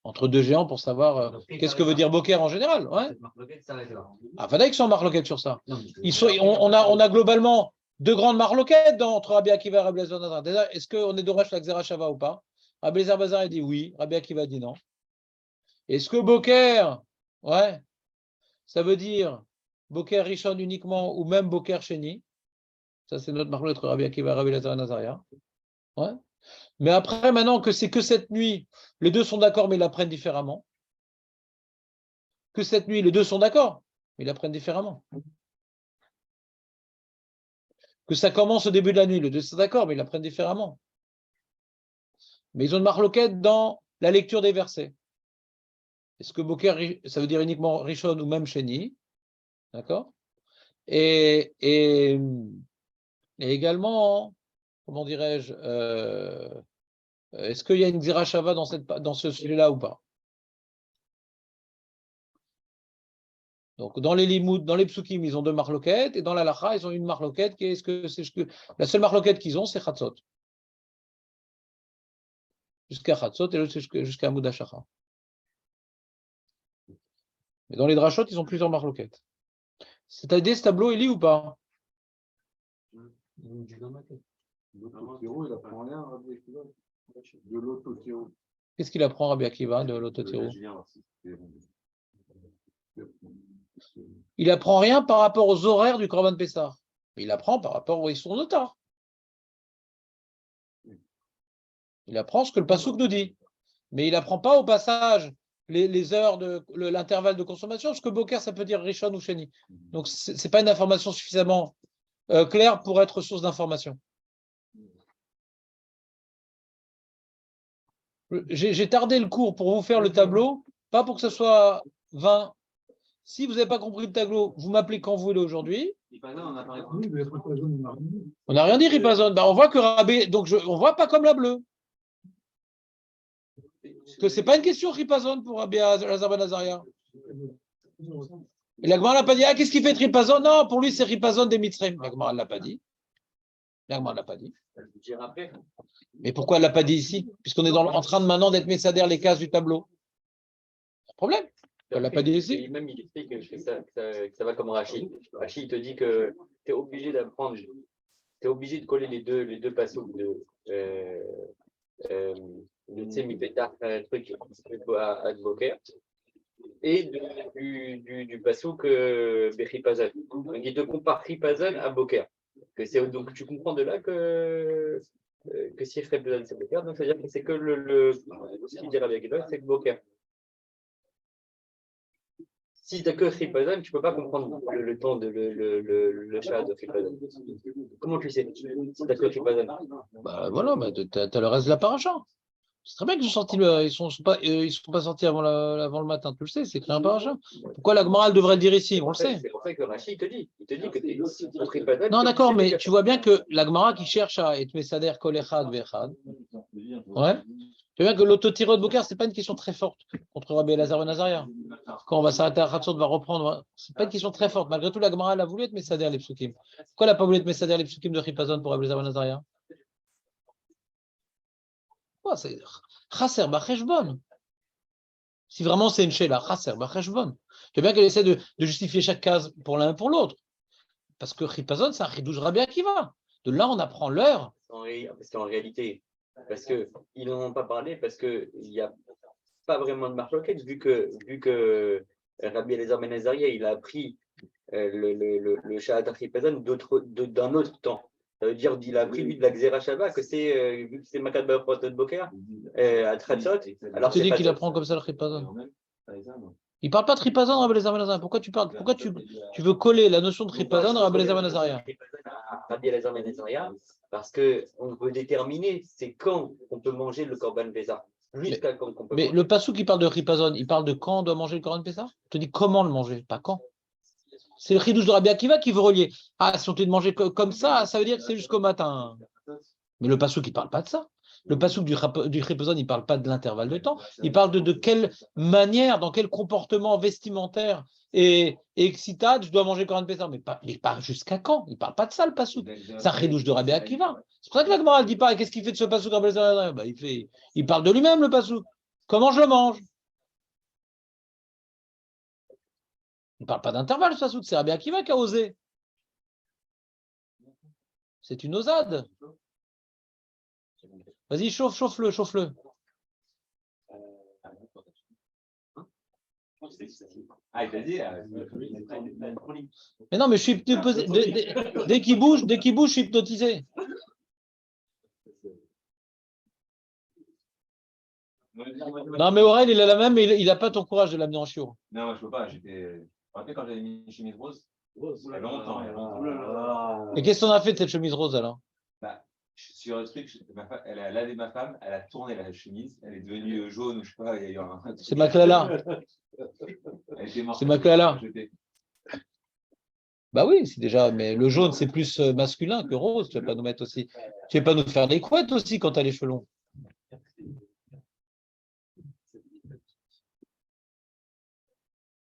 entre deux géants pour savoir qu'est-ce que veut dire Boker en général. Ouais. Cette marloquette s'arrête là. Ah, Fadaïk sont marloquettes sur ça. Non, mais Ils sont, on a globalement deux grandes marloquettes entre Rabbi Akiva et Rabbi Eliezer ben Azariah. Déjà, est-ce qu'on est d'Orash la Xera Shava ou pas? Rabbi Eliezer ben Azariah dit oui, Rabbi Akiva dit non. Est-ce que Boker, ouais, ça veut dire Boker Rishon uniquement ou même Boker Sheni? Ça, c'est notre marloquette entre Rabbi Akiva et Rabbi Eliezer ben Azariah. Ouais. Mais après, maintenant que c'est que cette nuit, les deux sont d'accord, mais ils l'apprennent différemment. Que cette nuit, les deux sont d'accord, mais ils l'apprennent différemment. Que ça commence au début de la nuit, les deux sont d'accord, mais ils l'apprennent différemment. Mais ils ont une marloquette dans la lecture des versets. Est-ce que Boker, ça veut dire uniquement Rishon ou même Sheni? D'accord? Et également, comment dirais-je, est-ce qu'il y a une Xira Shava dans ce sujet-là ou pas? Donc, dans les limoud, dans les psukim, ils ont deux marloquettes, et dans la lacha, ils ont une marloquette qui est la seule marloquette qu'ils ont, c'est Chatzot. Jusqu'à Chatzot et l'autre jusqu'à Moud HaShachar. Mais dans les drachot, ils ont plusieurs marloquettes. C'est à dire ce tableau, il lit ou pas? L'autotiro, il apprend rien, Rabbi Akiva. De l'autotiro. Qu'est-ce qu'il apprend Rabbi Akiva de l'autotiro? Il apprend rien par rapport aux horaires du Korban Pessah. Il apprend par rapport où ils sont notards. Il apprend ce que le Passouk nous dit. Mais il n'apprend pas au passage les heures de l'intervalle de consommation, parce que Boker, ça peut dire Rishon ou Sheni. Donc, ce n'est pas une information suffisamment claire pour être source d'information. J'ai tardé le cours pour vous faire le tableau, pas pour que ce soit 20. Si vous n'avez pas compris le tableau, vous m'appelez quand vous voulez aujourd'hui. On n'a rien dit, Ripazon. On voit que Rabbi, donc on voit pas comme la bleue. Que c'est pas une question Ripazon pour Rabbi Eliezer ben Azariah. Et la Gemara l'a pas dit. Ah, qu'est-ce qu'il fait Ripazon? Non, pour lui c'est Ripazon des Mitzrayim. La Gemara l'a pas dit. La Gemara l'a pas dit. Mais pourquoi elle l'a pas dit ici? Puisqu'on est en train de maintenant d'être Messader les cases du tableau. Problème. Elle l'a pas dit ici. Même il explique que ça va comme Rachid. Rachid te dit que tu es obligé d'apprendre, tu es obligé de coller les deux passos de Tsemi-Pétar, truc à Boker, et du passouk Bechipazon. Donc il te compare Chipazon à Boker. Donc tu comprends de là que si Chipazon c'est Boker, donc ça veut dire que c'est que ce qu'il dira avec toi, c'est que Boker. Si tu n'as que Ripazon, tu ne peux pas comprendre le temps de le chat de Ripazon. Comment tu sais si tu n'as que Ripazon? Bah voilà, bah, tu as le reste de la paracha. C'est très bien qu'ils sont sortis, ils sont pas sortis avant le matin, tu le sais, c'est écrit un paracha. Pourquoi la Gemara devrait le dire ici? On le sait. C'est pour ça que Rachid te dit. Il te dit que tu es Ripazon. Non, d'accord, mais tu vois bien que la Gemara qui cherche à être Messader Kol Echad Ve'echad, ouais. Tu vois bien que l'autotiro de Boker, ce n'est pas une question très forte contre Rabbi Eliezer ben Azariah. Quand on va s'arrêter à Chatzot, on va reprendre. Ce n'est pas une question très forte. Malgré tout, la Gemara elle a voulu être Messader les psukim. Pourquoi elle n'a pas voulu être Messader les psukim de Ripazon pour Rabbi Eliezer ben Azariah? C'est Chaser Bacheshbon. Si vraiment c'est une Sheila, Chaser Bacheshbon. Tu vois bien qu'elle essaie de justifier chaque case pour l'un et pour l'autre. Parce que Ripazon, c'est un Chidouj Rabbi Akiva. De là, on apprend l'heure. Parce qu'en réalité, parce qu'ils n'en ont pas parlé, parce qu'il n'y a pas vraiment de marloquette, vu que Rabbi Eliezer ben Azariah, il a appris le Shahat Ripazon d'un autre temps. Ça veut dire qu'il a appris lui de la Xera Shava, que c'est, vu que c'est Makat Barotot Boker, à Tratzot. Alors tu dis qu'il apprend comme ça le Ripazon. Il ne parle pas de Ripazon, Rabbi Eliezer ben Azariah. Pourquoi tu veux coller la notion de Ripazon à Rabbi Eliezer ben Azariah? Rabbi Eliezer ben Azariah, parce qu'on veut déterminer c'est quand on peut manger le Korban Pessah. Jusqu'à quand on peut mais manger. le passouk qui parle de Ripazon, il parle de quand on doit manger le Korban Pessah? Je te dis comment le manger, pas quand. C'est le chidouche de Rabbi Akiva qui veut relier. Ah, si on te dit de manger comme ça veut dire que c'est jusqu'au matin. Mais le passouk, il ne parle pas de ça. Le passouk du Ripazon, il ne parle pas de l'intervalle de temps. Il parle de quelle manière, dans quel comportement vestimentaire et excitable je dois manger le Korban Pessah. Mais pas jusqu'à quand. Il ne parle pas de ça, le passouk. C'est un chidouche de Rabbi Akiva. C'est pour ça que la Gemara ne dit pas qu'est-ce qu'il fait de ce passouk Rabbi Eliezer ben, il parle de lui-même, le passouk. Comment je le mange? On ne parle pas d'intervalle, Passouk, c'est Rabbi Akiva qui a osé. C'est une osade. Vas-y, chauffe-le, chauffe-le. Ah, il t'a dit. Mais non, mais je suis hypnotisé. Dès qu'il bouge, je suis hypnotisé. Non, mais Aurel, il a la même, mais il n'a pas ton courage de l'amener en chiot. Non, moi, je peux pas. J'étais. Rappelez quand j'avais mis une chemise rose. Il y a longtemps, il y a longtemps. Et qu'est-ce qu'on a fait de cette chemise rose alors? Bah, sur le truc, elle a lavé ma femme, elle a tourné la chemise, elle est devenue jaune ou je sais pas, il y a eu un. C'est Maklala. Elle était morte. C'est Maklala. Bah oui, c'est déjà, mais le jaune, c'est plus masculin que rose. Tu vas pas nous mettre aussi. Tu vas pas nous faire des couettes aussi quand tu as les cheveux longs.